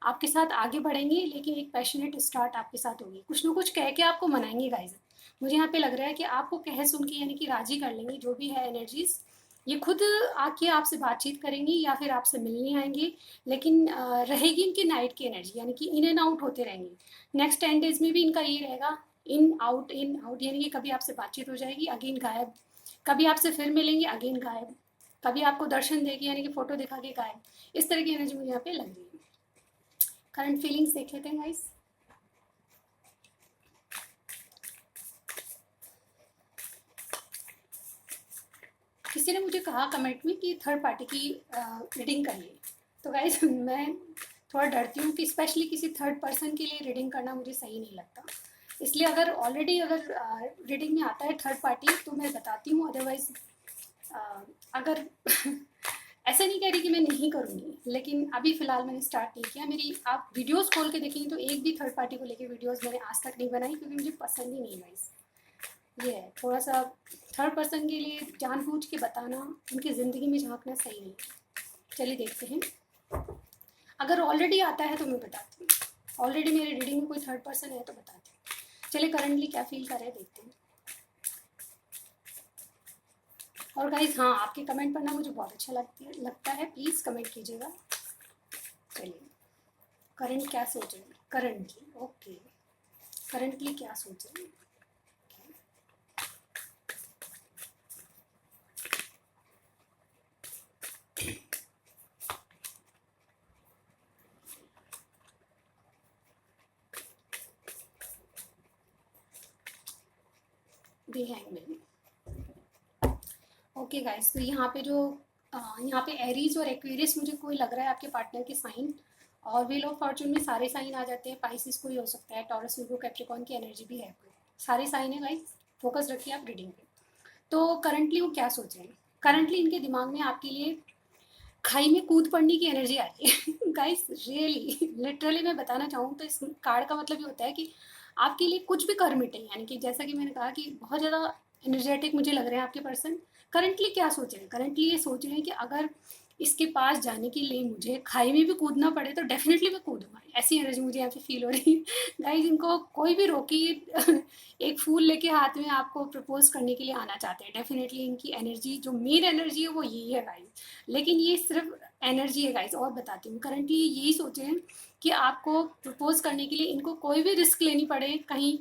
Speaker 1: आपके साथ आगे बढ़ेंगे, लेकिन एक पैशनेट स्टार्ट आपके साथ होगी, कुछ ना कुछ कह के आपको मनाएंगे गाइज। मुझे यहाँ पे लग रहा है कि आपको कह सुन के, यानी कि राजी कर लेंगे जो भी है एनर्जीज, ये खुद आके आपसे बातचीत करेंगी या फिर आपसे मिलने आएंगे, लेकिन रहेगी इनकी नाइट की एनर्जी, यानी कि इन एंड आउट होते रहेंगे। नेक्स्ट 10 डेज में भी इनका ये रहेगा, इन आउट, यानी कि कभी आपसे बातचीत हो जाएगी अगेन गायब, कभी आपसे फिर मिलेंगे अगेन गायब, कभी आपको दर्शन देगी यानी कि फोटो दिखा के गायब। इस तरह की एनर्जी मुझे यहाँ पे लग रही है। करंट फीलिंग्स देख लेते हैं गाइस। किसी ने मुझे कहा कमेंट में कि थर्ड पार्टी की रीडिंग करिए, तो गाइस मैं थोड़ा डरती हूँ कि स्पेशली किसी थर्ड पर्सन के लिए रीडिंग करना मुझे सही नहीं लगता। इसलिए अगर ऑलरेडी अगर रीडिंग में आता है थर्ड पार्टी तो मैं बताती हूँ, अदरवाइज अगर ऐसे नहीं कह रही कि मैं नहीं करूँगी, लेकिन अभी फ़िलहाल मैंने स्टार्ट नहीं किया। मेरी आप वीडियोस खोल के देखेंगे तो एक भी थर्ड पार्टी को लेके वीडियोस मैंने आज तक नहीं बनाई, क्योंकि मुझे पसंद ही नहीं गाइस। ये है थोड़ा सा थर्ड पर्सन के लिए जानबूझ के बताना, उनकी ज़िंदगी में झांकना सही नहीं है। चलिए देखते हैं, अगर ऑलरेडी आता है तो मैं बताती हूँ, ऑलरेडी मेरे रीडिंग में कोई थर्ड पर्सन है तो बताती हूँ। चलिए करंटली क्या फील कर रहे हैं देखते हैं। और गाइज हाँ, आपके कमेंट पढ़ना मुझे बहुत अच्छा लगता है, प्लीज़ कमेंट कीजिएगा। चलिए करंट क्या सोच रहे हैं, करंटली ओके, करंटली क्या सोच रहे हैं। दी हैंगमैन। ओके गाइस, तो यहाँ पे जो यहाँ पे एरीज और एक्वेरियस मुझे कोई लग रहा है आपके पार्टनर के साइन, और व्हील ऑफ फॉर्चून में सारे साइन आ जाते हैं, पाइसिस कोई हो सकता है, टॉरस वीगो कैप्रिकॉर्न की एनर्जी भी है कोई, सारे साइन है गाइस, फोकस रखिए आप रीडिंग पे। तो करंटली वो क्या सोच रहे हैं, करंटली इनके दिमाग में आपके लिए खाई में कूद पड़ने की एनर्जी आ रही है गाइस, रियली लिटरली मैं बताना चाहूँ तो इस कार्ड का मतलब ये होता है कि आपके लिए कुछ भी कर मिटे, यानी कि जैसा कि मैंने कहा कि बहुत ज़्यादा एनर्जेटिक मुझे लग रहे हैं आपके पर्सन। करंटली क्या सोच रहे हैं, करंटली ये सोच रहे हैं कि अगर इसके पास जाने के लिए मुझे खाई में भी कूदना पड़े तो डेफिनेटली मैं कूदूंगा, ऐसी एनर्जी मुझे यहाँ पे फील हो रही है गाइस। इनको कोई भी रोकी एक फूल लेके हाथ में आपको प्रपोज करने के लिए आना चाहते हैं, डेफिनेटली इनकी एनर्जी जो मेन एनर्जी है वो यही है गाइस। लेकिन ये सिर्फ एनर्जी है गाइस, और बताती हूँ करंटली यही सोच रहे हैं कि आपको प्रपोज करने के लिए इनको कोई भी रिस्क लेनी पड़े, कहीं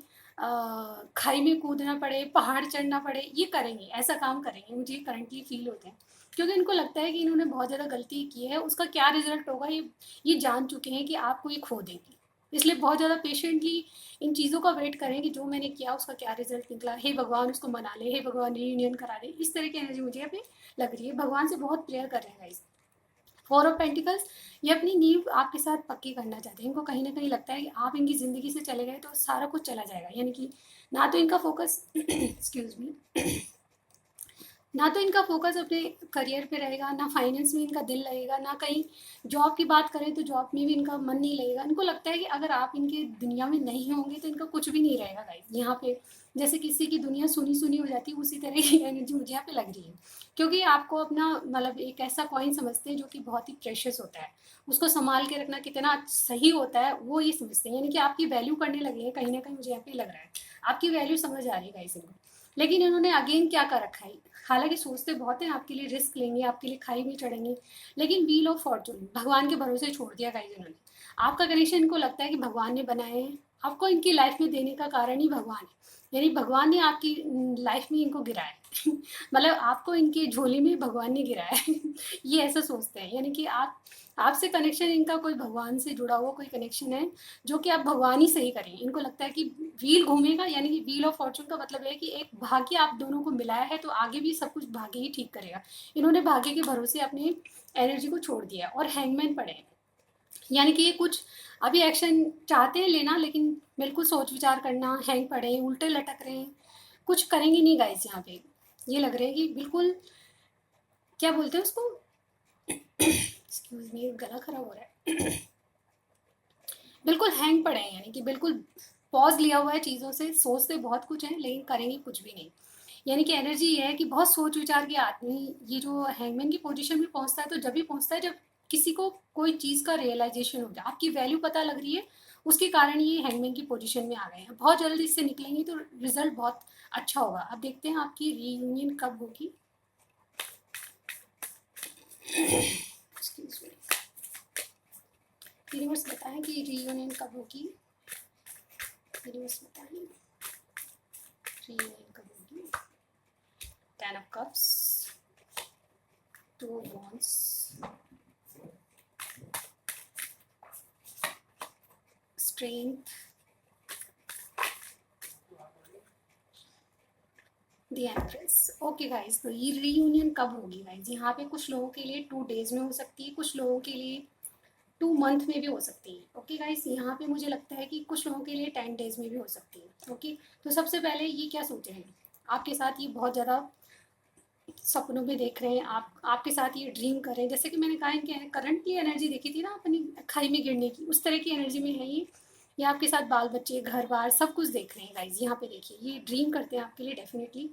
Speaker 1: खाई में कूदना पड़े, पहाड़ चढ़ना पड़े, ये करेंगे, ऐसा काम करेंगे, मुझे करंटली फील होते हैं। क्योंकि इनको लगता है कि इन्होंने बहुत ज़्यादा गलती की है, उसका क्या रिजल्ट होगा ये जान चुके हैं कि आपको ये खो देंगे, इसलिए बहुत ज़्यादा पेशेंटली इन चीज़ों का वेट करें कि जो मैंने किया उसका क्या रिजल्ट निकला, हे भगवान उसको मना ले, हे भगवान रीयूनियन करा दे, इस तरह की एनर्जी मुझे यहाँ पे लग रही है। भगवान से बहुत प्रेयर कर रहे हैं गाइस। फोर ऑफ पेंटिकल्स, ये अपनी नींव आपके साथ पक्की करना चाहते हैं। इनको कहीं ना कहीं लगता है कि आप इनकी ज़िंदगी से चले गए तो सारा कुछ चला जाएगा, यानी कि ना तो इनका फोकस एक्सक्यूज मी, ना तो इनका फोकस अपने करियर पे रहेगा, ना फाइनेंस में इनका दिल लगेगा, ना कहीं जॉब की बात करें तो जॉब में भी इनका मन नहीं लगेगा। इनको लगता है कि अगर आप इनके दुनिया में नहीं होंगे तो इनका कुछ भी नहीं रहेगा गाइस। यहाँ पे जैसे किसी की दुनिया सुनी सुनी हो जाती है, उसी तरह की एनर्जी मुझे यहाँ पे लग रही है, क्योंकि आपको अपना मतलब एक ऐसा कॉइन समझते हैं जो कि बहुत ही प्रेशियस होता है, उसको संभाल के रखना कितना सही होता है वो ये समझते हैं, यानी कि आपकी वैल्यू करने लगे हैं कहीं ना कहीं, मुझे यहाँ पे लग रहा है आपकी वैल्यू समझ आ रही है गाइस इनको। लेकिन इन्होंने अगेन क्या कर रखा है, हालांकि सोचते बहुत हैं आपके लिए, रिस्क लेंगे, आपके लिए खाई में चढ़ेंगे, लेकिन व्हील ऑफ फॉर्चून भगवान के भरोसे छोड़ दिया गाइस इन्होंने। आपका कनेक्शन इनको लगता है कि भगवान ने बनाए हैं, आपको इनकी लाइफ में देने का कारण ही भगवान है, यानी भगवान ने आपकी लाइफ में इनको गिराया है मतलब आपको इनकी झोली में भगवान ने गिराया है ये ऐसा सोचते हैं, यानी कि आप आपसे कनेक्शन इनका कोई भगवान से जुड़ा हुआ कोई कनेक्शन है, जो कि आप भगवान ही सही करें। इनको लगता है कि व्हील घूमेगा, यानी कि व्हील ऑफ फॉर्चून का मतलब है कि एक भाग्य आप दोनों को मिलाया है तो आगे भी सब कुछ भाग्य ही ठीक करेगा। इन्होंने भाग्य के भरोसे अपनी एनर्जी को छोड़ दिया और हैंगमैन पड़े हैं, यानी कि ये कुछ अभी एक्शन चाहते हैं लेना, लेकिन बिल्कुल सोच विचार करना, हैंग पड़े हैं, उल्टे लटक रहे हैं, कुछ करेंगे नहीं गाइस। यहाँ पे ये लग रहा है कि बिल्कुल क्या बोलते हैं उसको एक्सक्यूज मी, गला खराब हो रहा है बिल्कुल हैंग पड़े हैं, यानी कि बिल्कुल पॉज लिया हुआ है चीज़ों से, सोचते बहुत कुछ है लेकिन करेंगे कुछ भी नहीं। यानी कि एनर्जी ये है कि बहुत सोच विचार के आदमी ये जो हैंगमैन की पोजीशन में पहुंचता है तो जब भी पहुंचता है जब किसी को कोई चीज़ का रियलाइजेशन हो जाए, आपकी वैल्यू पता लग रही है, उसके कारण ये हैंगमैन की पोजीशन में आ गए हैं। बहुत जल्दी इससे निकलेंगे तो रिजल्ट बहुत अच्छा होगा। अब देखते हैं आपकी रीयूनियन कब होगी। एक्सक्यूज मी, यूनिवर्स बताएं कि रीयूनियन कब होगी, यूनिवर्स बताएं रीयूनियन कब होगी। 10 of cups, 2 of wands, strength, the empress. Okay guys, तो ये रीयूनियन कब होगी गाइज, यहाँ पे कुछ लोगों के लिए 2 डेज में हो सकती है, कुछ लोगों के लिए 2 मंथ में भी हो सकती है। ओके गाइज, यहाँ पे मुझे लगता है कि कुछ लोगों के लिए 10 डेज में भी हो सकती है। ओके, तो सबसे पहले ये क्या सोच रहे हैं, आपके साथ ये बहुत ज़्यादा सपनों में देख रहे हैं, आपके साथ ये ड्रीम कर रहे हैं, जैसे कि मैंने कहा इनकी करंट की एनर्जी देखी थी ना अपनी खाई में गिरने की, उस तरह की एनर्जी में है ये आपके साथ बाल बच्चे घर बार सब कुछ देख रहे हैं गाइज। यहाँ पे देखिए ये ड्रीम करते हैं आपके लिए डेफिनेटली,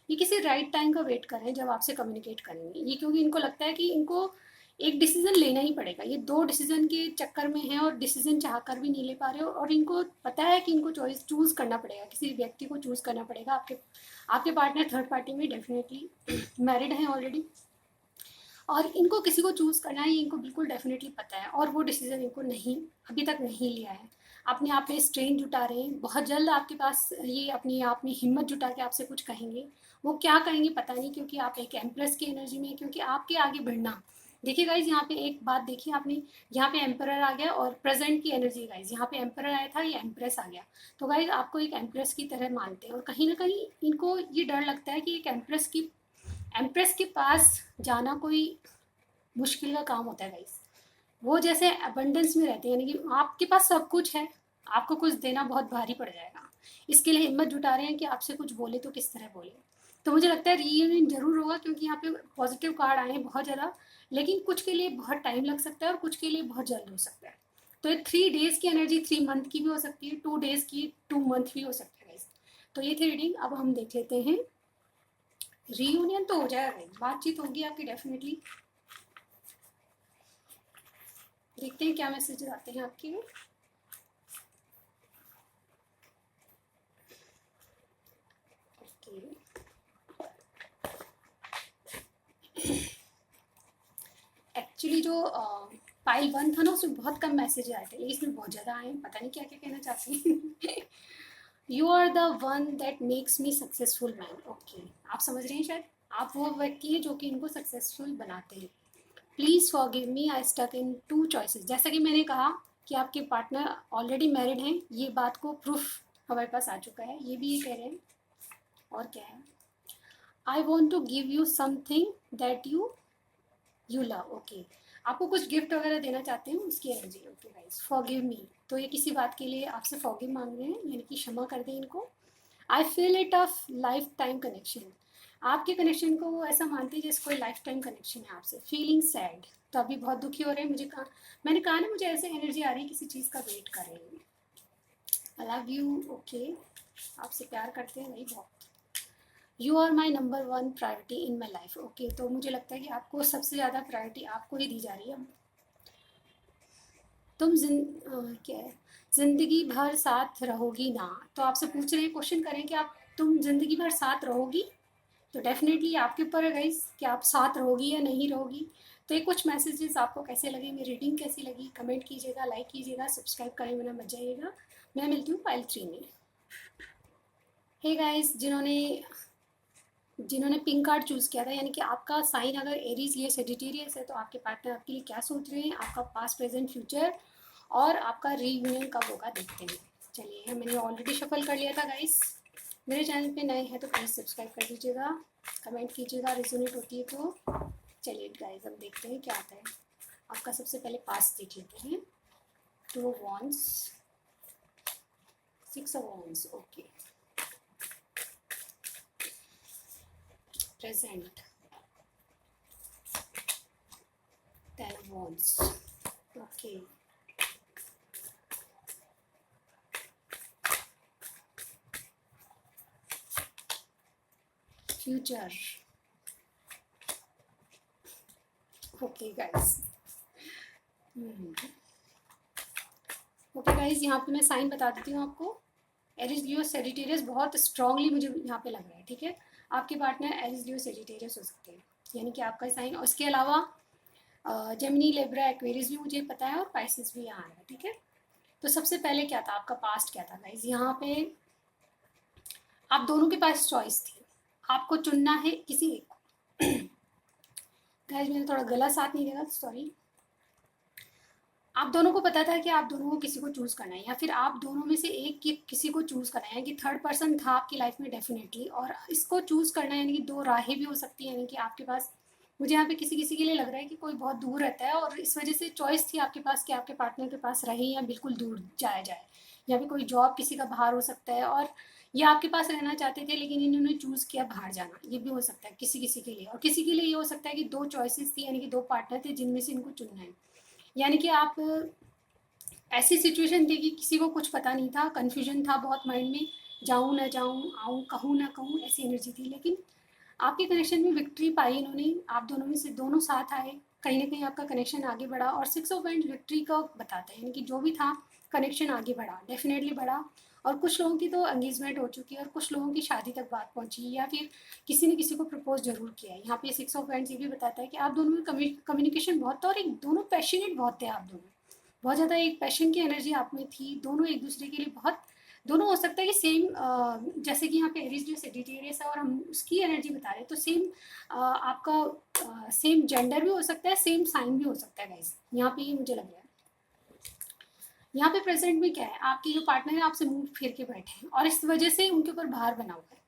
Speaker 1: ये किसी राइट टाइम का वेट कर रहे हैं जब आपसे कम्युनिकेट करेंगे ये, क्योंकि इनको लगता है कि इनको एक डिसीजन लेना ही पड़ेगा। ये 2 डिसीजन के चक्कर में हैं और डिसीजन चाह कर भी नहीं ले पा रहे हो, और इनको पता है कि इनको चॉइस चूज करना पड़ेगा, किसी व्यक्ति को चूज करना पड़ेगा। आपके आपके पार्टनर थर्ड पार्टी में डेफिनेटली मैरिड हैं ऑलरेडी, और इनको किसी को चूज़ करना है ये इनको बिल्कुल डेफिनेटली पता है, और वो डिसीजन इनको नहीं अभी तक नहीं लिया है। अपने आप में स्ट्रेंथ जुटा रहे हैं, बहुत जल्द आपके पास ये अपने आप में हिम्मत जुटा के आपसे कुछ कहेंगे। वो क्या कहेंगे पता नहीं, क्योंकि आप एक एम्प्रेस की एनर्जी में, क्योंकि आपके आगे बढ़ना। देखिए गाइज, यहाँ पे एक बात देखिए आपने, यहाँ पे एम्परर आ गया और प्रेजेंट की एनर्जी गाइज, यहाँ पे एम्परर आया था, ये एम्प्रेस आ गया। तो गाइज आपको एक एम्प्रेस की तरह मानते हैं, और कहीं ना कहीं इनको ये डर लगता है कि एक एम्प्रेस के पास जाना कोई मुश्किल का काम होता है गाइस। वो जैसे अबंडेंस में रहते हैं, यानी कि आपके पास सब कुछ है, आपको कुछ देना बहुत भारी पड़ जाएगा, इसके लिए हिम्मत जुटा रहे हैं कि आपसे कुछ बोले तो किस तरह बोले। तो मुझे लगता है रीयूनियन जरूर होगा, क्योंकि यहाँ पे पॉजिटिव कार्ड आए हैं बहुत ज़्यादा, लेकिन कुछ के लिए बहुत टाइम लग सकता है और कुछ के लिए बहुत जल्द हो सकता है। तो ये 3 डेज की एनर्जी 3 मंथ की भी हो सकती है, 2 डेज की 2 मंथ भी हो सकता है गाइस। तो ये थी रीडिंग। अब हम देख लेते हैं रीयूनियन तो हो जाएगा, बातचीत होगी आपकी डेफिनेटली। देखते हैं क्या मैसेजेस आते हैं आपके। ओके, एक्चुअली जो फाइल 1 था ना उसमें बहुत कम मैसेज आए थे, इसमें बहुत ज़्यादा आए हैं, पता नहीं क्या क्या कहना चाहती हैं you are the one that makes me successful man. Okay, आप समझ रहे हैं शायद, आप वो व्यक्ति हैं जो कि इनको सक्सेसफुल बनाते हैं। Please forgive me, I stuck in 2 choices. जैसा कि मैंने कहा कि आपके पार्टनर ऑलरेडी मैरिड हैं, ये बात को प्रूफ हमारे पास आ चुका है। ये भी ये कह रहे हैं। और क्या है, I want to give you something that you love. Okay, आपको कुछ गिफ्ट वगैरह देना चाहते हैं, उसकी energy. Okay guys, forgive me, तो ये किसी बात के लिए आपसे फॉरगिव मांग रहे हैं, यानी कि क्षमा कर दें इनको। I feel it of life time connection, आपके कनेक्शन को वो ऐसा मानते हैं जैसे कोई लाइफ टाइम कनेक्शन है आपसे। फीलिंग सैड, तो अभी बहुत दुखी हो रहे हैं। मैंने कहा ना, मुझे ऐसे एनर्जी आ रही है किसी चीज़ का वेट कर रहे हैं। I love you. ओके, आपसे प्यार करते हैं भाई बहुत। You are my number 1 priority in my life. Okay, तो मुझे लगता है कि आपको सबसे ज़्यादा प्रायोरिटी आपको ही दी जा रही है। तुम क्या है, जिंदगी भर साथ रहोगी ना, तो आपसे पूछ रहे हैं, क्वेश्चन करें कि आप तुम जिंदगी भर साथ रहोगी, तो डेफिनेटली आपके ऊपर है गाइस कि आप साथ रहोगी या नहीं रहोगी। तो ये कुछ मैसेजेस आपको कैसे लगे, मेरी रीडिंग कैसी लगी, कमेंट कीजिएगा, लाइक कीजिएगा, सब्सक्राइब करें बिना मत जाइएगा। मैं मिलती हूँ पाइल 3 में। हे गाइस, जिन्होंने पिंक कार्ड चूज़ किया था, यानी कि आपका साइन अगर एरीज या सेजिटेरियस है, तो आपके पार्टनर आपके लिए क्या सोच रहे हैं, आपका पास्ट प्रेजेंट फ्यूचर, और आपका रीयूनियन कब होगा, देखते हैं। चलिए, मैंने ऑलरेडी शफल कर लिया था गाइस। मेरे चैनल पे नए हैं तो प्लीज़ सब्सक्राइब कर दीजिएगा, कमेंट कीजिएगा, रेजोनेट होती है तो। चलिए गाइस, अब देखते हैं क्या आता है। आपका सबसे पहले पास्ट देख लेते हैं। 2 of wands, 6 of wands. Okay, present, 10 of wands. Okay. Future. Okay guys. Okay guys, यहाँ पे मैं साइन बता देती हूँ आपको। एरिस लियो सेजिटेरियस बहुत स्ट्रांगली मुझे यहाँ पे लग रहा है, ठीक है। आपके पार्टनर एरिस लियो सेजिटेरियस हो सकते हैं, यानी कि आपका साइन। और इसके अलावा जेमिनी, लिब्रा, एक्वेरियस भी मुझे पता है, और पाइसेस भी यहाँ आ रहा है, ठीक है। तो सबसे पहले क्या था, आपका पास्ट क्या था गाइज। यहाँ पे आप दोनों के पास चॉइस थी, आपको चुनना है किसी एक को। गाइज, मैंने थोड़ा गला साथ नहीं देगा, सॉरी। आप दोनों को पता था कि आप दोनों को किसी को चूज़ करना है, या फिर आप दोनों में से एक किसी को चूज़ करना है, कि थर्ड पर्सन था आपकी लाइफ में डेफिनेटली, और इसको चूज़ करना है, यानी कि 2 राहें भी हो सकती हैं, यानी कि आपके पास, मुझे यहाँ पे किसी किसी के लिए लग रहा है कि कोई बहुत दूर रहता है, और इस वजह से चॉइस थी आपके पास कि आपके पार्टनर के पास रहे या बिल्कुल दूर जाया जाए। या फिर कोई जॉब किसी का बाहर हो सकता है, और ये आपके पास रहना चाहते थे लेकिन इन्होंने चूज़ किया बाहर जाना, ये भी हो सकता है किसी किसी के लिए। और किसी के लिए ये हो सकता है कि 2 चॉइसेस थी, यानी कि 2 पार्टनर थे जिनमें से इनको चुनना है। यानी कि आप, ऐसी सिचुएशन थी कि किसी को कुछ पता नहीं था, कन्फ्यूजन था बहुत माइंड में, जाऊँ ना जाऊँ, आऊँ, कहूँ ना कहूँ, ऐसी एनर्जी थी। लेकिन आपके कनेक्शन में विक्ट्री पाई इन्होंने, आप दोनों में से दोनों साथ आए, कहीं ना कहीं आपका कनेक्शन आगे बढ़ा। और 6 ऑफ वांड्स विक्ट्री का बताता है, यानी कि जो भी था कनेक्शन आगे बढ़ा, डेफिनेटली बढ़ा। और कुछ लोगों की तो एंगेजमेंट हो चुकी है, और कुछ लोगों की शादी तक बात पहुंची, या फिर किसी ने किसी को प्रपोज जरूर किया है। यहाँ पे 6 ऑफ वांड्स ये भी बताता है कि आप दोनों में कम्युनिकेशन बहुत था, और एक दोनों पैशनेट बहुत थे, आप दोनों बहुत ज़्यादा एक पैशन की एनर्जी आप में थी। दोनों एक दूसरे के लिए बहुत, दोनों हो सकता है कि सेम, जैसे कि यहाँ पे एरीज जो सेजिटेरियस है और हम उसकी एनर्जी बता रहे हैं, तो सेम आपका सेम जेंडर भी हो सकता है, सेम साइन भी हो सकता है गाइस। यहाँ पे ये मुझे लग रहा है। यहाँ पे प्रेजेंट में क्या है, आपके जो पार्टनर है आपसे मुंह फेर के बैठे हैं, और इस वजह से उनके ऊपर भार बना हुआ है।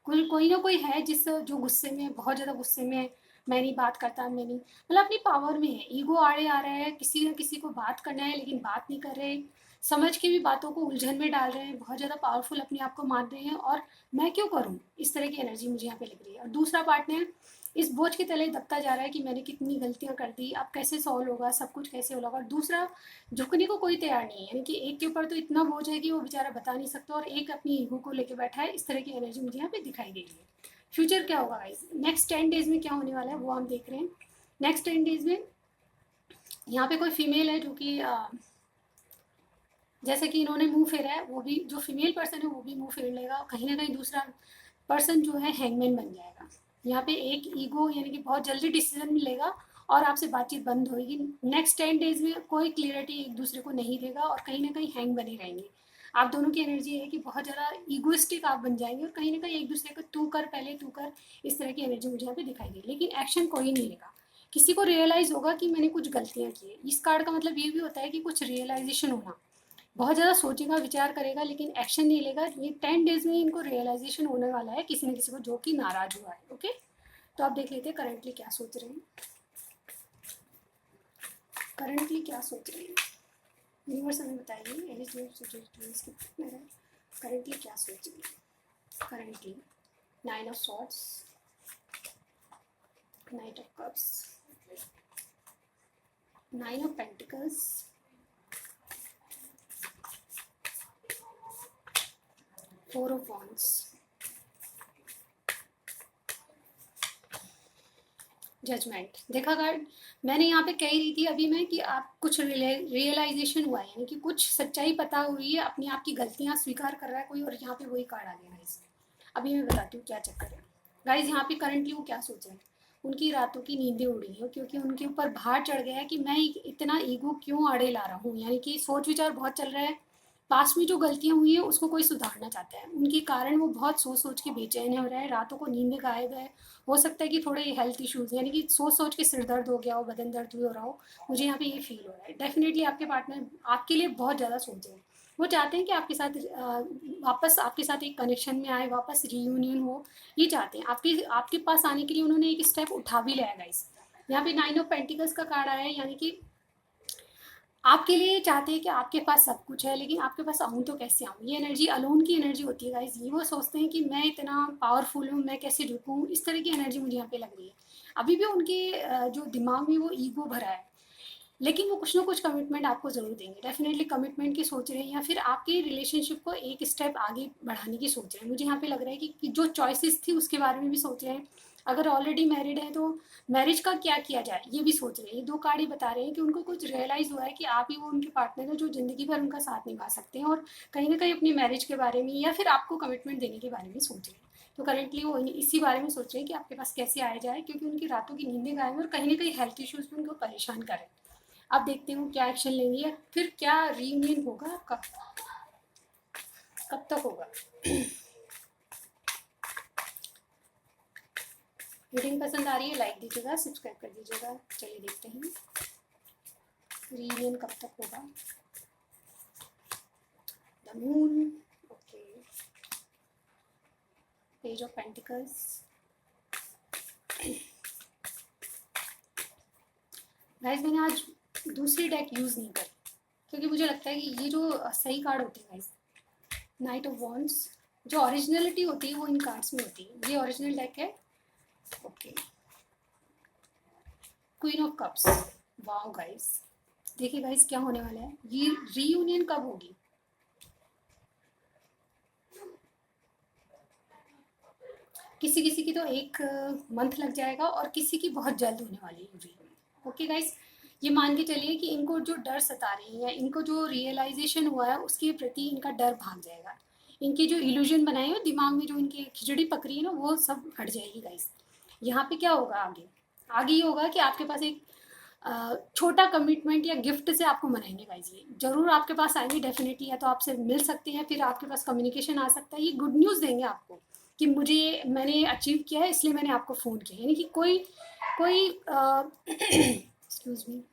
Speaker 1: कोई ना कोई है जो गुस्से में, बहुत ज़्यादा गुस्से में है। मैं नहीं बात करता, मैं नहीं, मतलब अपनी पावर में है, ईगो आड़े आ रहा है, किसी न किसी को बात करना है लेकिन बात नहीं कर रहे, समझ के भी बातों को उलझन में डाल रहे हैं, बहुत ज़्यादा पावरफुल अपने आप को मान रहे हैं, और मैं क्यों करूँ, इस तरह की एनर्जी मुझे यहाँ पे लग रही है। और दूसरा पार्टनर इस बोझ के तले दबता जा रहा है कि मैंने कितनी गलतियाँ कर दी, अब कैसे सॉल्व होगा, सब कुछ कैसे होगा। और दूसरा, झुकने को कोई तैयार नहीं है, यानी कि एक के ऊपर तो इतना बोझ है कि वो बेचारा बता नहीं सकता, और एक अपनी ईगो को लेके बैठा है। इस तरह की एनर्जी मुझे यहाँ पे दिखाई दे रही है। फ्यूचर क्या होगा गाइस, नेक्स्ट 10 डेज में क्या होने वाला है वो हम देख रहे हैं। नेक्स्ट 10 डेज में यहाँ पे कोई फीमेल है जो कि जैसे कि इन्होंने मुंह फेरा है, वो भी जो फीमेल पर्सन है वो भी मुंह फेर लेगा, कहीं ना कहीं दूसरा पर्सन जो है हैंगमैन बन जाएगा। यहाँ पे एक ईगो, यानी कि बहुत जल्दी डिसीजन मिलेगा और आपसे बातचीत बंद होगी। नेक्स्ट 10 डेज में कोई क्लियरिटी एक दूसरे को नहीं देगा, और कहीं ना कहीं हैंग बने रहेंगे। आप दोनों की एनर्जी है कि बहुत ज़्यादा ईगोइस्टिक आप बन जाएंगे, और कहीं ना कहीं एक दूसरे को तू कर, पहले तू कर, इस तरह की एनर्जी मुझे यहाँ पे दिखाई दी, लेकिन एक्शन कोई नहीं लेगा। किसी को रियलाइज़ होगा कि मैंने कुछ गलतियाँ की है। इस कार्ड का मतलब ये भी होता है कि कुछ रियलाइजेशन होना। बहुत ज़्यादा सोचेगा, विचार करेगा, लेकिन एक्शन नहीं लेगा। ये 10 डेज़ में इनको रियलाइजेशन होने वाला है किसी न किसी को जो कि नाराज़ हुआ है। ओके, तो आप देख लेते हैं करंटली क्या सोच रहे हैं। करंटली क्या सोच रहे हैं यूनिवर्स हमें बताइए। करंटली क्या सोच रही है। Currently 9 of swords, knight of cups, 9 of pentacles, 4 of wands, judgement. देखा कार्ड, मैंने यहाँ पे कह रही थी अभी मैं कि आप कुछ रियलाइजेशन हुआ है, यानी कि कुछ सच्चाई पता हुई है, अपनी आपकी गलतियाँ स्वीकार कर रहा है कोई, और यहाँ पे वही कार्ड आ गया गाइस। अभी मैं बताती हूँ क्या चक्कर है गाइस। यहाँ पे करंटली वो क्या सोच रहे हैं, उनकी रातों की नींदें उड़ी हैं क्योंकि उनके ऊपर भार चढ़ गया है कि मैं इतना ईगो क्यों आड़े ला रहा हूँ। यानी कि सोच विचार बहुत चल रहा है, पास में जो गलतियाँ हुई हैं उसको कोई सुधारना चाहता है। उनके कारण वो बहुत सोच सोच के बेचैन हो रहा है, रातों को नींदें गायब है। हो सकता है कि थोड़े हेल्थ इश्यूज, यानी कि सोच सोच के सिर दर्द हो गया हो, बदन दर्द भी हो रहा हो। मुझे यहाँ पे ये फील हो रहा है। डेफिनेटली आपके पार्टनर आपके लिए बहुत ज़्यादा सोच रहे हैं। वो चाहते हैं कि आपके साथ वापस आपके साथ एक कनेक्शन में आए, वापस रीयूनियन हो। ये चाहते हैं आपके आपके पास आने के लिए उन्होंने एक स्टेप उठा भी लिया है गाइस। यहाँ पे 9 ऑफ पेंटिकल्स का कार्ड आया है, यानी कि आपके लिए चाहते हैं कि आपके पास सब कुछ है, लेकिन आपके पास आऊँ तो कैसे आऊँ। ये एनर्जी अलोन की एनर्जी होती है गाइस। ये वो सोचते हैं कि मैं इतना पावरफुल हूँ, मैं कैसे झुकूँ, इस तरह की एनर्जी मुझे यहाँ पे लग रही है। अभी भी उनके जो दिमाग में वो ईगो भरा है, लेकिन वो कुछ ना कुछ कमिटमेंट आपको ज़रूर देंगे। डेफिनेटली कमिटमेंट की सोच रहे हैं, या फिर आपके रिलेशनशिप को एक स्टेप आगे बढ़ाने की सोच रहे हैं। मुझे यहाँ पे लग रहा है कि जो चॉइसेस थी उसके बारे में भी सोच रहे हैं। अगर ऑलरेडी मैरिड है तो मैरिज का क्या किया जाए ये भी सोच रहे हैं। ये दो कार्ड ही बता रहे हैं कि उनको कुछ रियलाइज़ हुआ है कि आप ही वो उनके पार्टनर है जो ज़िंदगी भर उनका साथ निभा सकते हैं, और कहीं ना कहीं अपनी मैरिज के बारे में या फिर आपको कमिटमेंट देने के बारे में सोच रहे हैं। तो करेंटली वो इसी बारे में सोच रहे हैं कि आपके पास कैसे आया जाए, क्योंकि उनकी रातों की नींदें गायब है और कहीं ना कहीं हेल्थ इश्यूज भी उनको परेशान करें। अब देखते हूँ क्या एक्शन लेंगे, या फिर क्या रीयूनियन होगा, कब तक होगा। रीडिंग पसंद आ रही है लाइक दीजिएगा, सब्सक्राइब कर दीजिएगा। चलिए देखते हैं रीयूनियन कब तक होगा। The moon, okay, page of pentacles. Guys मैंने आज दूसरी डेक यूज़ नहीं करी क्योंकि मुझे लगता है कि ये जो सही कार्ड होते हैं गाइस, नाइट ऑफ वॉन्ड्स, जो ओरिजिनलिटी होती है वो इन कार्ड्स में होती है। ये ओरिजिनल डेक है। Okay, queen of cups. Wow guys, देखिए गाइस क्या होने वाला है। ये रीयूनियन कब होगी। किसी किसी की तो 1 मंथ लग जाएगा और किसी की बहुत जल्द होने वाली है रीयूनियन। ओके गाइस, ये मान के चलिए कि इनको जो डर सता रही है या इनको जो रियलाइजेशन हुआ है उसके प्रति इनका डर भाग जाएगा। इनकी जो इल्यूजन बनाई है दिमाग में, जो इनकी खिचड़ी पकड़ी है ना, वो सब हट जाएगी गाइस। यहाँ पे क्या होगा आगे, आगे ये होगा कि आपके पास एक छोटा कमिटमेंट या गिफ्ट से आपको मनाएंगे गाइस। ये जरूर आपके पास आएंगे डेफिनेटली, या तो आपसे मिल सकते हैं, फिर आपके पास कम्युनिकेशन आ सकता है। ये गुड न्यूज़ देंगे आपको कि मुझे मैंने अचीव किया है इसलिए मैंने आपको फ़ोन किया। यानी कि कोई कोई एक्सक्यूज मी,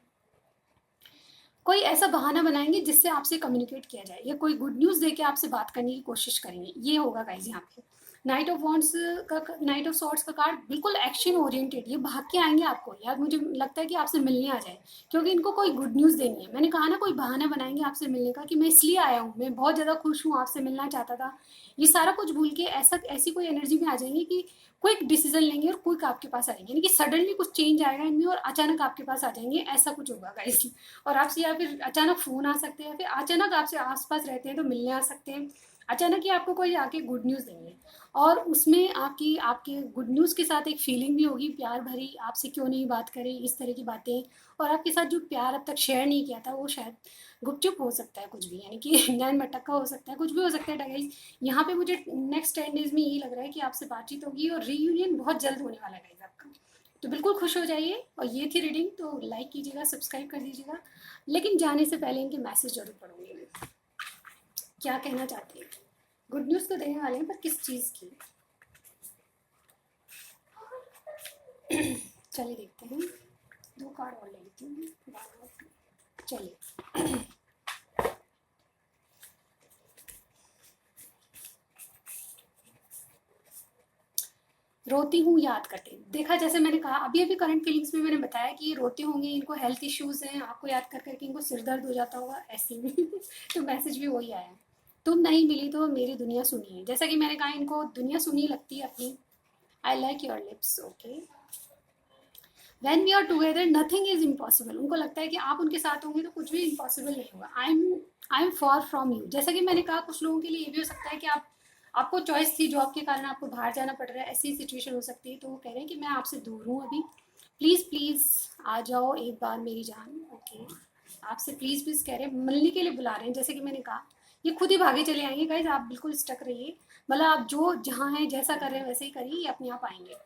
Speaker 1: कोई ऐसा बहाना बनाएंगे जिससे आपसे कम्युनिकेट किया जाए, या कोई गुड न्यूज़ देके आपसे बात करने की कोशिश करेंगे। ये होगा गाइज यहाँ पे। नाइट ऑफ वॉन्ड्स का, नाइट ऑफ सॉर्ड्स का कार्ड बिल्कुल एक्शन ओरिएंटेड। ये भाग के आएंगे आपको, यार मुझे लगता है कि आपसे मिलने आ जाए, क्योंकि इनको कोई गुड न्यूज़ देनी है। मैंने कहा ना, कोई बहाना बनाएंगे आपसे मिलने का कि मैं इसलिए आया हूँ, मैं बहुत ज़्यादा खुश हूँ, आपसे मिलना चाहता था। ये सारा कुछ भूल के ऐसा ऐसी कोई एनर्जी में आ जाएंगे कि क्विक डिसीजन लेंगे और क्विक आपके पास आ जाएंगे। यानी कि सडनली कुछ चेंज आएगा इनमें और अचानक आपके पास आ जाएंगे, ऐसा कुछ होगा गाइस। और आपसे या फिर अचानक फ़ोन आ सकते हैं, या फिर अचानक आपसे आसपास रहते हैं तो मिलने आ सकते हैं। अचानक ही आपको कोई आके गुड न्यूज़ देंगे, और उसमें आपकी आपके गुड न्यूज़ के साथ एक फीलिंग भी होगी प्यार भरी, आपसे क्यों नहीं बात करें, इस तरह की बातें। और आपके साथ जो प्यार अब तक शेयर नहीं किया था वो शायद गुपचुप हो सकता है, कुछ भी, यानी कि ज्ञान मटक्का हो सकता है, कुछ भी हो सकता है गाइस। यहाँ पे मुझे नेक्स्ट 10 डेज में यही लग रहा है कि आपसे बातचीत होगी और रीयूनियन बहुत जल्द होने वाला है गाइस आपका। तो बिल्कुल खुश हो जाइए। और ये थी रीडिंग, तो लाइक कीजिएगा, सब्सक्राइब कर दीजिएगा। लेकिन जाने से पहले इनके मैसेज जरूर पढ़ूंगी मैं, क्या कहना चाहते हैं। गुड न्यूज़ तो देने वाले हैं, पर किस चीज़ की। चलिए देखते हैं। 2 कार्ड और ले लेती हूँ। चलिए रोती हूँ याद करके। देखा, जैसे मैंने कहा अभी अभी करंट फीलिंग्स में मैंने बताया कि ये रोते होंगे, इनको हेल्थ इश्यूज हैं, आपको याद कर करके इनको सिर दर्द हो जाता होगा ऐसे ही तो मैसेज भी वही आया है। तुम नहीं मिली तो मेरी दुनिया सुनी है। जैसा कि मैंने कहा, इनको दुनिया सुनी लगती है अपनी। I like your lips, okay. When we are together nothing is impossible. उनको लगता है कि आप उनके साथ होंगे तो कुछ भी इम्पॉसिबल नहीं होगा। I am for from you. जैसा कि मैंने कहा, कुछ लोगों के लिए ये भी हो सकता है कि आपको चॉइस थी जॉब के कारण आपको बाहर जाना पड़ रहा है, ऐसी सिचुएशन हो सकती है। तो वो कह रहे हैं कि मैं आपसे दूर हूँ अभी, प्लीज़ प्लीज़ आ जाओ एक बार मेरी जान, ओके। आपसे प्लीज़ प्लीज़ कह रहे हैं, मिलने के लिए बुला रहे हैं। जैसे कि मैंने कहा, ये खुद ही भागे चले आएंगे गाइज, आप बिल्कुल स्टक रहिए। मतलब आप जो जहाँ हैं, जैसा कर रहे हैं वैसे ही करिए, ये अपने आप आएंगे।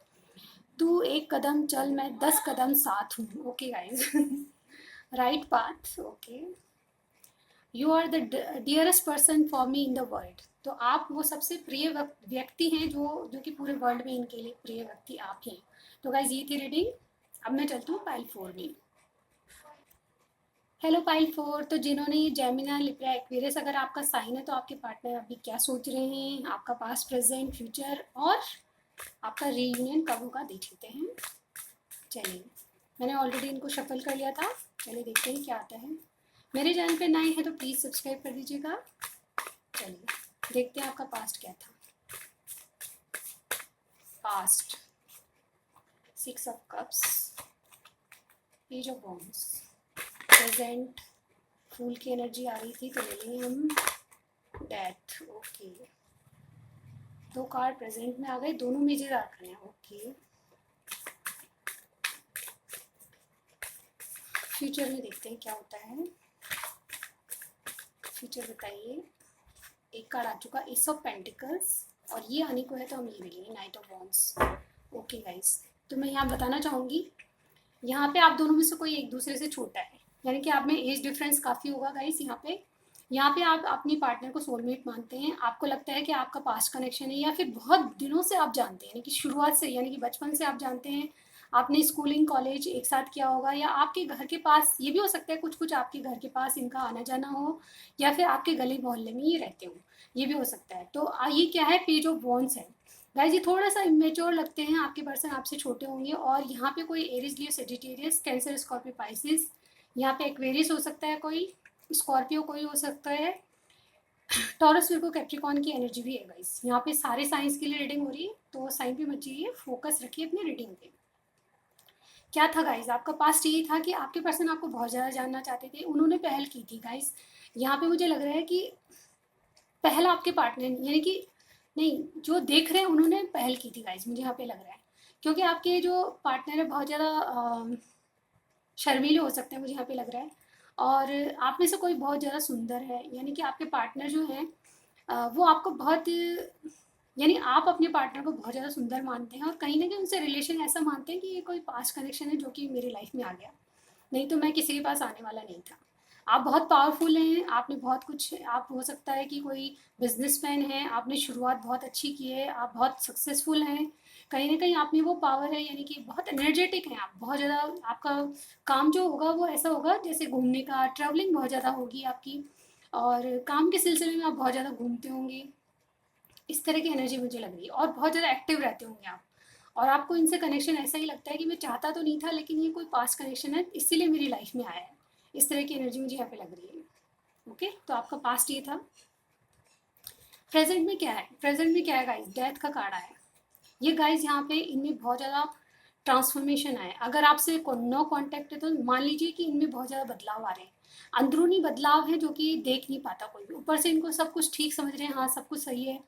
Speaker 1: तू एक कदम चल, मैं 10 कदम साथ हूँ, okay guys. Right path, okay. You are the dearest person for me in the world. तो आप वो सबसे प्रिय व्यक्ति हैं जो कि पूरे वर्ल्ड में इनके लिए प्रिय व्यक्ति आप हैं। तो गाइज ये थी रीडिंग। अब मैं चलती हूँ पाइल 4 में। Hello pile 4। तो जिन्होंने ये जेमिना लिब्रा एक्वेरियस अगर आपका साइन है, तो आपके पार्टनर अभी क्या सोच रहे हैं, आपका पास्ट प्रेजेंट फ्यूचर और आपका रीयूनियन कब होगा, देख लेते हैं। चलिए, मैंने ऑलरेडी इनको शफल कर लिया था। चलिए देखते हैं क्या आता है। मेरे चैनल पे नए हैं तो प्लीज़ सब्सक्राइब कर दीजिएगा। चलिए देखते हैं आपका पास्ट क्या था। Past 6 of cups, page of wands, present fool की एनर्जी आ रही थी तो ले लेंगे हम। Death, okay. 2 कार्ड प्रेजेंट में आ गए, दोनों मेजर रख रहे हैं, ओके। फ्यूचर में देखते हैं क्या होता है। फ्यूचर बताइए। एक कार्ड आ चुका, एस ऑफ पेंटिकल्स, और ये आने को है तो हम ये ले लेंगे, night of wands, okay guys. तो मैं यहाँ बताना चाहूँगी, यहाँ पे आप दोनों में से कोई एक दूसरे से छोटा है, यानी कि आप में एज डिफरेंस काफ़ी होगा गाइस। यहाँ पे आप अपनी पार्टनर को सोलमेट मानते हैं। आपको लगता है कि आपका पास्ट कनेक्शन है, या फिर बहुत दिनों से आप जानते हैं, यानी कि शुरुआत से, यानी कि बचपन से आप जानते हैं। आपने स्कूलिंग कॉलेज एक साथ किया होगा, या आपके घर के पास, ये भी हो सकता है कुछ कुछ आपके घर के पास इनका आना जाना हो, या फिर आपके गली मोहल्ले में ये रहते हो, ये भी हो सकता है। तो ये क्या है, पेज ऑफ वॉन्ड्स है गाइस। ये थोड़ा सा इमेच्योर लगते हैं, आपके पर्सन आपसे छोटे होंगे। और यहाँ पे कोई एरीज, लियो, सेजिटेरियस, कैंसर, स्कॉर्पियो, पाइसिस, यहाँ पे एक्वेरियस हो सकता है, कोई स्कॉर्पियो कोई हो सकता है, टॉरस, विर्गो, कैप्रिकॉन की एनर्जी भी है गाइस। यहाँ पे सारे साइंस के लिए रीडिंग हो रही है, तो साइन पे मत जाइए, फोकस रखिए अपनी रीडिंग पे। क्या था गाइस, आपका पास्ट ये था कि आपके पर्सन आपको बहुत ज़्यादा जानना चाहते थे, उन्होंने पहल की थी गाइस। यहाँ पे मुझे लग रहा है कि पहला आपके पार्टनर, यानी कि नहीं, जो देख रहे हैं उन्होंने पहल की थी गाइस, मुझे यहाँ पे लग रहा है। क्योंकि आपके जो पार्टनर है बहुत ज़्यादा शर्मीले हो सकते हैं, मुझे यहाँ पे लग रहा है। और आप में से कोई बहुत ज़्यादा सुंदर है, यानी कि आपके पार्टनर जो हैं वो आपको बहुत, यानी आप अपने पार्टनर को बहुत ज़्यादा सुंदर मानते हैं, और कहीं ना कहीं उनसे रिलेशन ऐसा मानते हैं कि ये कोई पास्ट कनेक्शन है जो कि मेरी लाइफ में आ गया, नहीं तो मैं किसी के पास आने वाला नहीं था। आप बहुत पावरफुल हैं, आपने बहुत कुछ, आप हो सकता है कि कोई बिजनेसमैन है, आपने शुरुआत बहुत अच्छी की है, आप बहुत सक्सेसफुल हैं। कहीं ना कहीं आप में वो पावर है, यानी कि बहुत एनर्जेटिक हैं आप, बहुत ज़्यादा। आपका काम जो होगा वो ऐसा होगा जैसे घूमने का, ट्रैवलिंग बहुत ज़्यादा होगी आपकी, और काम के सिलसिले में आप बहुत ज़्यादा घूमते होंगे, इस तरह की एनर्जी मुझे लग रही है। और बहुत ज़्यादा एक्टिव रहते होंगे आप, और आपको इनसे कनेक्शन ऐसा ही लगता है कि मैं चाहता तो नहीं था, लेकिन ये कोई पास्ट कनेक्शन है इसीलिए मेरी लाइफ में आया है, इस तरह की एनर्जी मुझे यहाँ पे लग रही है। ओके, तो आपका पास्ट ये था। प्रेजेंट में क्या है, प्रेजेंट में क्या है गाइस, डेथ का कार्ड आया है। ये गाइस यहाँ पे इनमें बहुत ज़्यादा ट्रांसफॉर्मेशन आया है। अगर आपसे नो कांटेक्ट है तो मान लीजिए कि इनमें बहुत ज़्यादा बदलाव आ रहे हैं, अंदरूनी बदलाव है जो कि देख नहीं पाता कोई भी। ऊपर से इनको सब कुछ ठीक समझ रहे हैं, हाँ सब कुछ सही है,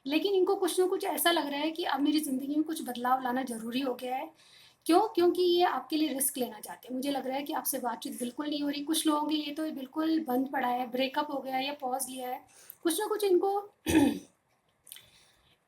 Speaker 1: लेकिन इनको कुछ ना कुछ ऐसा लग रहा है कि अब मेरी ज़िंदगी में कुछ बदलाव लाना ज़रूरी हो गया है। क्यों, क्योंकि ये आपके लिए रिस्क लेना चाहते हैं। मुझे लग रहा है कि आपसे बातचीत बिल्कुल नहीं हो रही, कुछ लोगों के लिए तो ये बिल्कुल बंद पड़ा है, ब्रेकअप हो गया है या पॉज लिया है, कुछ ना कुछ इनको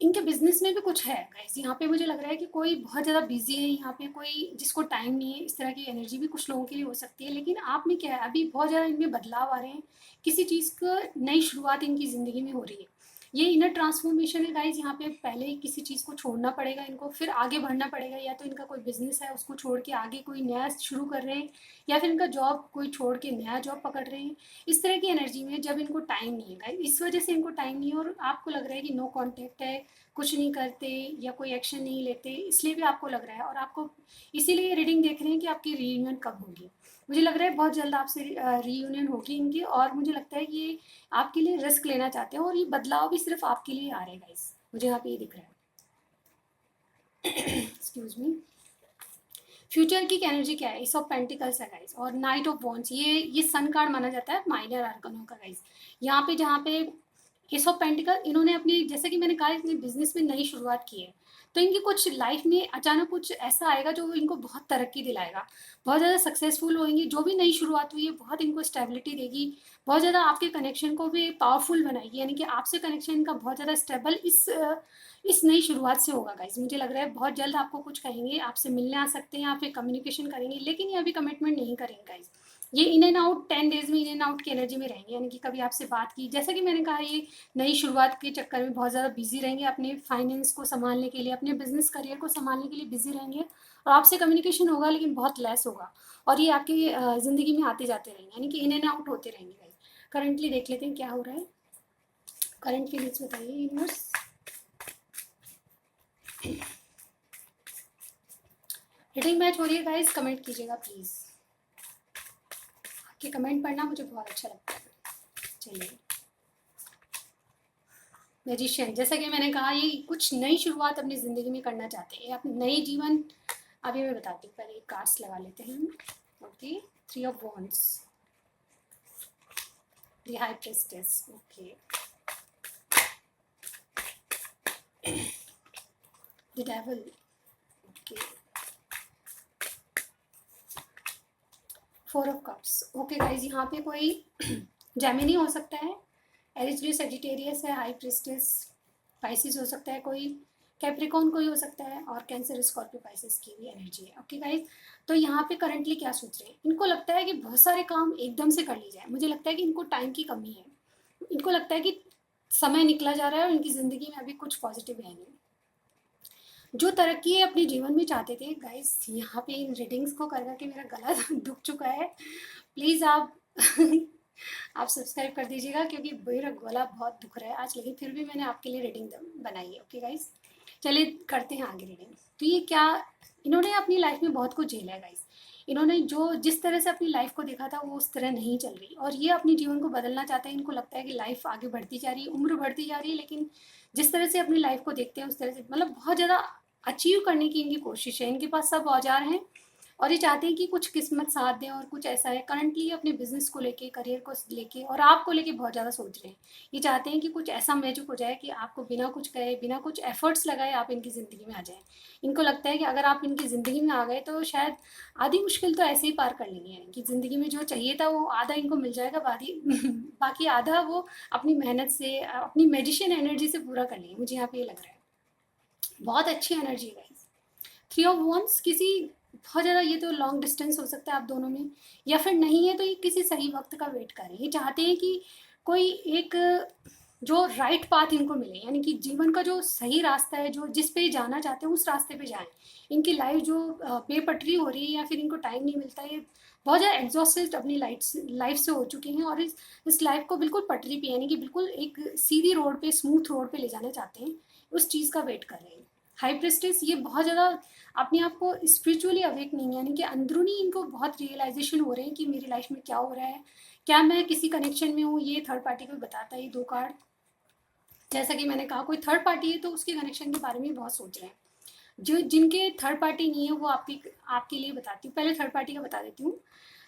Speaker 1: इनके बिजनेस में भी कुछ है गाइस। यहाँ पे मुझे लग रहा है कि कोई बहुत ज़्यादा बिजी है, यहाँ पे कोई जिसको टाइम नहीं है, इस तरह की एनर्जी भी कुछ लोगों के लिए हो सकती है। लेकिन आप में क्या है, अभी बहुत ज़्यादा इनमें बदलाव आ रहे हैं, किसी चीज़ का नई शुरुआत इनकी ज़िंदगी में हो रही है। ये इनर ट्रांसफॉर्मेशन है गाइज। यहाँ पे पहले किसी चीज़ को छोड़ना पड़ेगा इनको, फिर आगे बढ़ना पड़ेगा। या तो इनका कोई बिजनेस है उसको छोड़ के आगे कोई नया शुरू कर रहे हैं, या फिर इनका जॉब कोई छोड़ के नया जॉब पकड़ रहे हैं। इस तरह की एनर्जी में जब इनको टाइम नहीं है गाइज, इस वजह से इनको टाइम नहीं है और आपको लग रहा है कि नो कॉन्टेक्ट है, कुछ नहीं करते या कोई एक्शन नहीं लेते, इसलिए भी आपको लग रहा है। और आपको इसीलिए रीडिंग देख रहे हैं कि आपकी रीयूनियन कब होगी। मुझे लग रहा है बहुत जल्द आपसे रीयूनियन होगी इनकी, और मुझे लगता है कि ये आपके लिए रिस्क लेना चाहते हैं और ये बदलाव भी सिर्फ आपके लिए आ रहेगा। इस मुझे यहाँ पे ये दिख रहा है। Excuse me. फ्यूचर की एनर्जी क्या है? इस ऑफ पेंटिकल्स है गाइस, और नाइट ऑफ वॉन्ड्स, ये सन कार्ड माना जाता है माइनर आर्कनों का गाइस। यहाँ पे जहाँ पे एस ऑफ पेंटिकल, इन्होंने अपनी, जैसे कि मैंने कहा, इन्होंने बिजनेस में नई शुरुआत की है, तो इनकी कुछ लाइफ में अचानक कुछ ऐसा आएगा जो इनको बहुत तरक्की दिलाएगा, बहुत ज़्यादा सक्सेसफुल होंगे। जो भी नई शुरुआत हुई है बहुत इनको स्टेबिलिटी देगी, बहुत ज़्यादा आपके कनेक्शन को भी पावरफुल बनाएगी। यानी कि आपसे कनेक्शन इनका बहुत ज़्यादा स्टेबल इस नई शुरुआत से होगा गाइज। मुझे लग रहा है बहुत जल्द आपको कुछ कहेंगे, आपसे मिलने आ सकते हैं, आप फिर कम्युनिकेशन करेंगे, लेकिन ये अभी कमिटमेंट नहीं करेंगे गाइज। ये इन एंड आउट 10 डेज में इन एंड आउट की एनर्जी में रहेंगे। यानी कि कभी आपसे बात की, जैसा कि मैंने कहा, ये नई शुरुआत के चक्कर में बहुत ज़्यादा बिजी रहेंगे, अपने फाइनेंस को संभालने के लिए, अपने बिजनेस करियर को संभालने के लिए बिजी रहेंगे, और आपसे कम्युनिकेशन होगा लेकिन बहुत लेस होगा, और ये आपकी ज़िंदगी में आते जाते रहेंगे, यानी कि इन एंड आउट होते रहेंगे गाइज। करंटली देख लेते हैं क्या हो रहा है। करंट फीलिंग्स बताइए यूनिवर्स। रीडिंग मैच हो रही है गाइज, कमेंट कीजिएगा प्लीज़। आपके कमेंट पढ़ना मुझे बहुत अच्छा लगता है। चलिए, मैजिशियन, जैसा कि मैंने कहा, ये कुछ नई शुरुआत अपनी ज़िंदगी में करना चाहते हैं, अपनी नई जीवन। अभी मैं बताती हूँ, पहले एक कार्ड्स लगा लेते हैं। Okay, 3 of wands, the high priestess, okay, the devil, okay, 4 of cups, okay guys. यहाँ पे कोई जेमिनी हो सकता है, एरिस ड्यू सेजिटेरियस है, हाई प्रिस्टेस पाइसिस हो सकता है, कोई कैप्रिकॉन कोई हो सकता है, और कैंसर स्कॉर्पियो पाइसिस की भी एनर्जी है। ओके गाइज, तो यहाँ पे करंटली क्या सोच रहे हैं? इनको लगता है कि बहुत सारे काम एकदम से कर ली जाए। मुझे लगता है कि इनको टाइम की कमी है, इनको लगता है कि समय निकला जा रहा है और इनकी ज़िंदगी में अभी कुछ पॉजिटिव है नहीं। जो तरक्की अपने जीवन में चाहते थे गाइस, यहाँ पे इन रीडिंग्स को कर करके मेरा गला दुख चुका है। प्लीज़ आप आप सब्सक्राइब कर दीजिएगा, क्योंकि मेरा गला बहुत दुख रहा है आज, लेकिन फिर भी मैंने आपके लिए रीडिंग बनाई है। ओके गाइस, चलिए करते हैं आगे रीडिंग। तो ये क्या, इन्होंने अपनी लाइफ में बहुत कुछ झेला है गाइस। इन्होंने जो जिस तरह से अपनी लाइफ को देखा था वो उस तरह नहीं चल रही, और ये अपने जीवन को बदलना चाहते हैं। इनको लगता है कि लाइफ आगे बढ़ती जा रही है, उम्र बढ़ती जा रही है, लेकिन जिस तरह से अपनी लाइफ को देखते हैं उस तरह से, मतलब बहुत ज़्यादा अचीव करने की इनकी कोशिश है। इनके पास सब औजार हैं, और ये चाहते हैं कि कुछ किस्मत साथ दें, और कुछ ऐसा है करंटली अपने बिजनेस को लेके, करियर को लेके, और आपको लेके बहुत ज़्यादा सोच रहे हैं। ये चाहते हैं कि कुछ ऐसा मैजिक हो जाए कि आपको बिना कुछ कहे, बिना कुछ एफर्ट्स लगाए आप इनकी ज़िंदगी में आ जाएं। इनको लगता है कि अगर आप इनकी ज़िंदगी में आ गए तो शायद आधी मुश्किल तो ऐसे ही पार कर लेंगे, यानी कि ज़िंदगी में जो चाहिए था वो आधा इनको मिल जाएगा, बाकी आधा वो अपनी मेहनत से, अपनी मेजिशियन एनर्जी से पूरा कर लेंगे। मुझे यहाँ पे ये लग रहा है बहुत अच्छी एनर्जी है गाइस। 3 ऑफ वॉन्ड्स, किसी बहुत ज़्यादा, ये तो लॉन्ग डिस्टेंस हो सकता है आप दोनों में, या फिर नहीं है तो ये किसी सही वक्त का वेट कर रहे हैं। ये चाहते हैं कि कोई एक जो राइट पाथ इनको मिले, यानी कि जीवन का जो सही रास्ता है, जो जिस पे जाना चाहते हैं उस रास्ते पे जाएं। इनकी लाइफ जो बेपटरी हो रही है, या फिर इनको टाइम नहीं मिलता है, बहुत ज़्यादा एग्जॉस्टेड अपनी लाइफ से हो चुके हैं, और इस लाइफ को बिल्कुल पटरी पे, यानी कि बिल्कुल एक सीधी रोड पे, स्मूथ रोड पे ले जाना चाहते हैं, उस चीज़ का वेट कर रहे हैं। हाई प्रेस्टिस, ये बहुत ज़्यादा अपने आप को स्पिरिचुअली अवेक नहीं है, यानी कि अंदरूनी इनको बहुत रियलाइजेशन हो रहे हैं कि मेरी लाइफ में क्या हो रहा है, क्या मैं किसी कनेक्शन में हूँ। ये थर्ड पार्टी को बताता है ये 2 कार्ड। जैसा कि मैंने कहा, कोई थर्ड पार्टी है तो उसके कनेक्शन के बारे में बहुत सोच रहे हैं। जो जिनके थर्ड पार्टी नहीं है वो आपके लिए बताती हूँ। पहले थर्ड पार्टी का बता देती हूँ।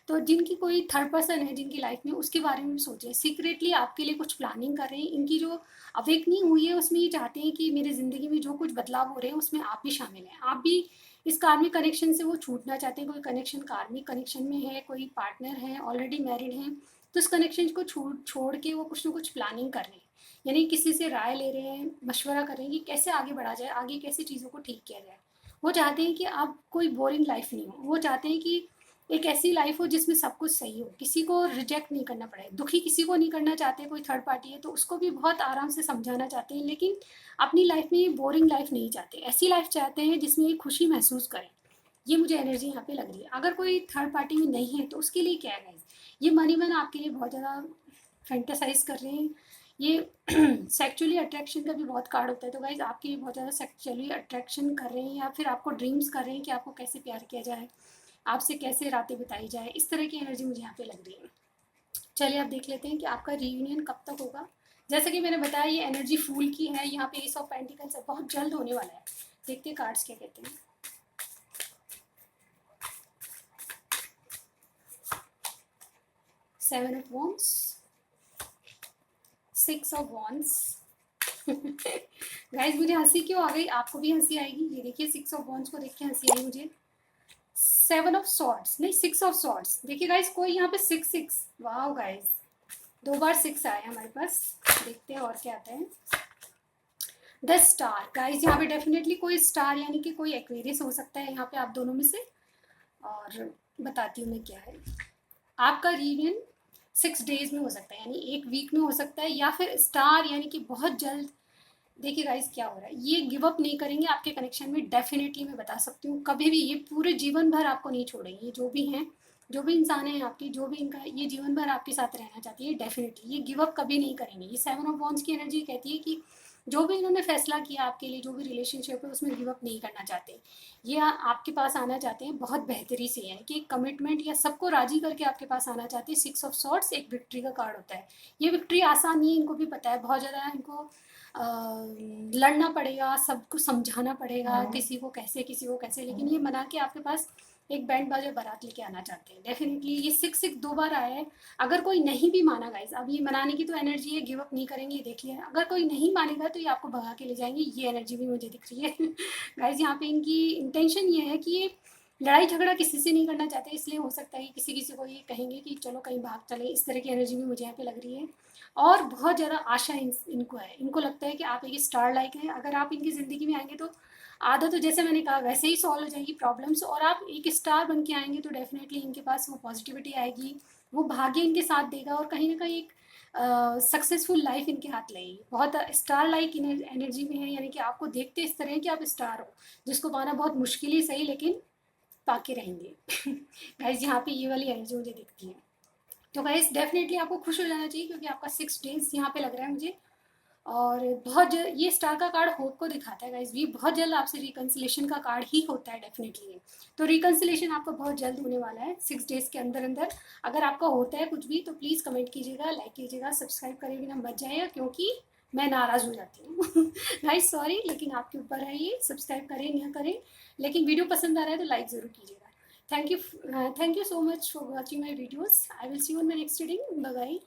Speaker 1: तो जिनकी कोई थर्ड पर्सन है जिनकी लाइफ में, उसके बारे में भी सोच रहे हैं, सीक्रेटली आपके लिए कुछ प्लानिंग कर रहे हैं। इनकी जो अवेकनिंग हुई है उसमें ये चाहते हैं कि मेरी ज़िंदगी में जो कुछ बदलाव हो रहे हैं उसमें आप भी शामिल हैं, आप भी इस कार्मिक कनेक्शन से वो छूटना चाहते हैं। कोई कनेक्शन कार्मिक कनेक्शन में है, कोई पार्टनर है, ऑलरेडी मैरिड हैं, तो इस कनेक्शन को छोड़ के वो कुछ ना कुछ प्लानिंग कर रहे हैं, यानी किसी से राय ले रहे हैं, मशवरा कर रहे हैं कि कैसे आगे बढ़ा जाए, आगे कैसे चीज़ों को ठीक किया जाए। वो चाहते हैं कि आप कोई बोरिंग लाइफ नहीं हो, वो चाहते हैं कि एक ऐसी लाइफ हो जिसमें सब कुछ सही हो, किसी को रिजेक्ट नहीं करना पड़े, दुखी किसी को नहीं करना चाहते, कोई थर्ड पार्टी है तो उसको भी बहुत आराम से समझाना चाहते हैं, लेकिन अपनी लाइफ में बोरिंग लाइफ नहीं चाहते, ऐसी लाइफ चाहते हैं जिसमें ये खुशी महसूस करें। ये मुझे एनर्जी यहाँ पे लग रही है। अगर कोई थर्ड पार्टी में नहीं है तो उसके लिए क्या है गाइस, ये मनी मैन आपके लिए बहुत ज़्यादा फैंटेसाइज कर रहे हैं। ये सेक्चुअली अट्रैक्शन का भी बहुत कार्ड होता है, तो गाइज आपकी भी बहुत ज़्यादा सेक्चुअली अट्रैक्शन कर रहे हैं, या फिर आपको ड्रीम्स कर रहे हैं कि आपको कैसे प्यार किया जाए, आपसे कैसे रातें बिताई जाए, इस तरह की एनर्जी मुझे यहाँ पे लग रही है। चलिए आप देख लेते हैं कि आपका रीयूनियन कब तक होगा। जैसे कि मैंने बताया ये एनर्जी फूल की है, यहाँ पे एस ऑफ पेंटिकल्स है, बहुत जल्द होने वाला है। देखते हैं कार्ड्स क्या कहते हैं। Seven of wands, six of wands. Guys मुझे हंसी क्यों आ गई, आपको भी हंसी आएगी। ये देखिए सिक्स ऑफ वॉन्ड्स को देख के हंसी आई मुझे। सेवन ऑफ सॉर्ड्स नहीं, सिक्स ऑफ सॉर्ड्स। देखिए गाइस कोई यहाँ पे सिक्स सिक्स, वाह गाइस 2 बार 6 आया हमारे पास। देखते हैं और क्या आता है। द स्टार गाइस, यहाँ पे डेफिनेटली कोई स्टार यानी कि कोई एक्वेरियस हो सकता है यहाँ पे आप दोनों में से, और बताती हूँ मैं क्या है। आपका रीयूनियन 6 डेज में हो सकता है, यानी 1 वीक में हो सकता है, या फिर स्टार यानी कि बहुत जल्द। देखिए गाइस क्या हो रहा है, ये गिव अप नहीं करेंगे आपके कनेक्शन में, डेफिनेटली मैं बता सकती हूँ। कभी भी ये पूरे जीवन भर आपको नहीं छोड़ेंगे, ये जो भी हैं, जो भी इंसान है आपके, जो भी इनका, ये जीवन भर आपके साथ रहना चाहती है डेफिनेटली, ये गिव अप कभी नहीं करेंगे। ये 7 ऑफ वॉन्ड्स की एनर्जी कहती है कि जो भी इन्होंने फैसला किया आपके लिए, जो भी रिलेशनशिप है उसमें गिव अप नहीं करना चाहते। ये आपके पास आना चाहते हैं बहुत बेहतरी से, यानी कि कमिटमेंट या सबको राजी करके आपके पास आना चाहते हैं। 6 ऑफ सॉर्ड्स एक विक्ट्री का कार्ड होता है। ये विक्ट्री आसान नहीं है, इनको भी पता है, बहुत ज़्यादा इनको लड़ना पड़ेगा, सबको समझाना पड़ेगा, किसी को कैसे किसी को कैसे, लेकिन ये मना के आपके पास एक बैंड बाजा बारात लेके आना चाहते हैं डेफिनेटली। ये 6 2 बार आया है। अगर कोई नहीं भी माना गाइज, अब ये मनाने की तो एनर्जी है, गिव अप नहीं करेंगे, ये देख लिया। अगर कोई नहीं मानेगा तो ये आपको भगा के ले जाएंगे, ये एनर्जी भी मुझे दिख रही है। गाइज यहाँ पे इनकी इंटेंशन ये है कि ये लड़ाई झगड़ा किसी से नहीं करना चाहते, इसलिए हो सकता है कि किसी किसी को ये कहेंगे कि चलो कहीं भाग चले, इस तरह की एनर्जी भी मुझे यहाँ पे लग रही है। और बहुत ज़्यादा आशा इनको है, इनको लगता है कि आप एक स्टार लाइक हैं, अगर आप इनकी ज़िंदगी में आएंगे तो आधा तो जैसे मैंने कहा वैसे ही सॉल्व हो जाएगी प्रॉब्लम्स, और आप एक स्टार बन के आएंगे तो डेफिनेटली इनके पास वो पॉजिटिविटी आएगी, वो भाग्य इनके साथ देगा, और कहीं ना कहीं एक सक्सेसफुल लाइफ इनके हाथ लगेगी। बहुत स्टार लाइक एनर्जी में है, यानी कि आपको देखते इस तरह है कि आप स्टार हो, जिसको पाना बहुत मुश्किल ही सही, लेकिन पाके रहेंगे। गाइज यहाँ पे ये वाली एनर्जी मुझे दिखती है। तो गाइज डेफिनेटली आपको खुश हो जाना चाहिए, क्योंकि आपका 6 डेज यहाँ पे लग रहा है मुझे। और बहुत जल्द ये स्टार का कार्ड होप को दिखाता है गाइज, ये बहुत जल्द आपसे रिकन्सिलेशन का कार्ड ही होता है डेफिनेटली। तो रिकन्सिलेशन आपका बहुत जल्द होने वाला है 6 डेज के अंदर अंदर। अगर आपका होता है कुछ भी तो प्लीज़ कमेंट कीजिएगा, लाइक कीजिएगा, सब्सक्राइब करे बिना मत जाइएगा, क्योंकि मैं नाराज़ हो जाती हूँ। गाइज सॉरी, लेकिन आपके ऊपर है ये, सब्सक्राइब करें या करें, लेकिन वीडियो पसंद आ रहा है तो लाइक ज़रूर कीजिएगा। Thank you so much for watching my videos. I will see you in my next reading. Bye bye.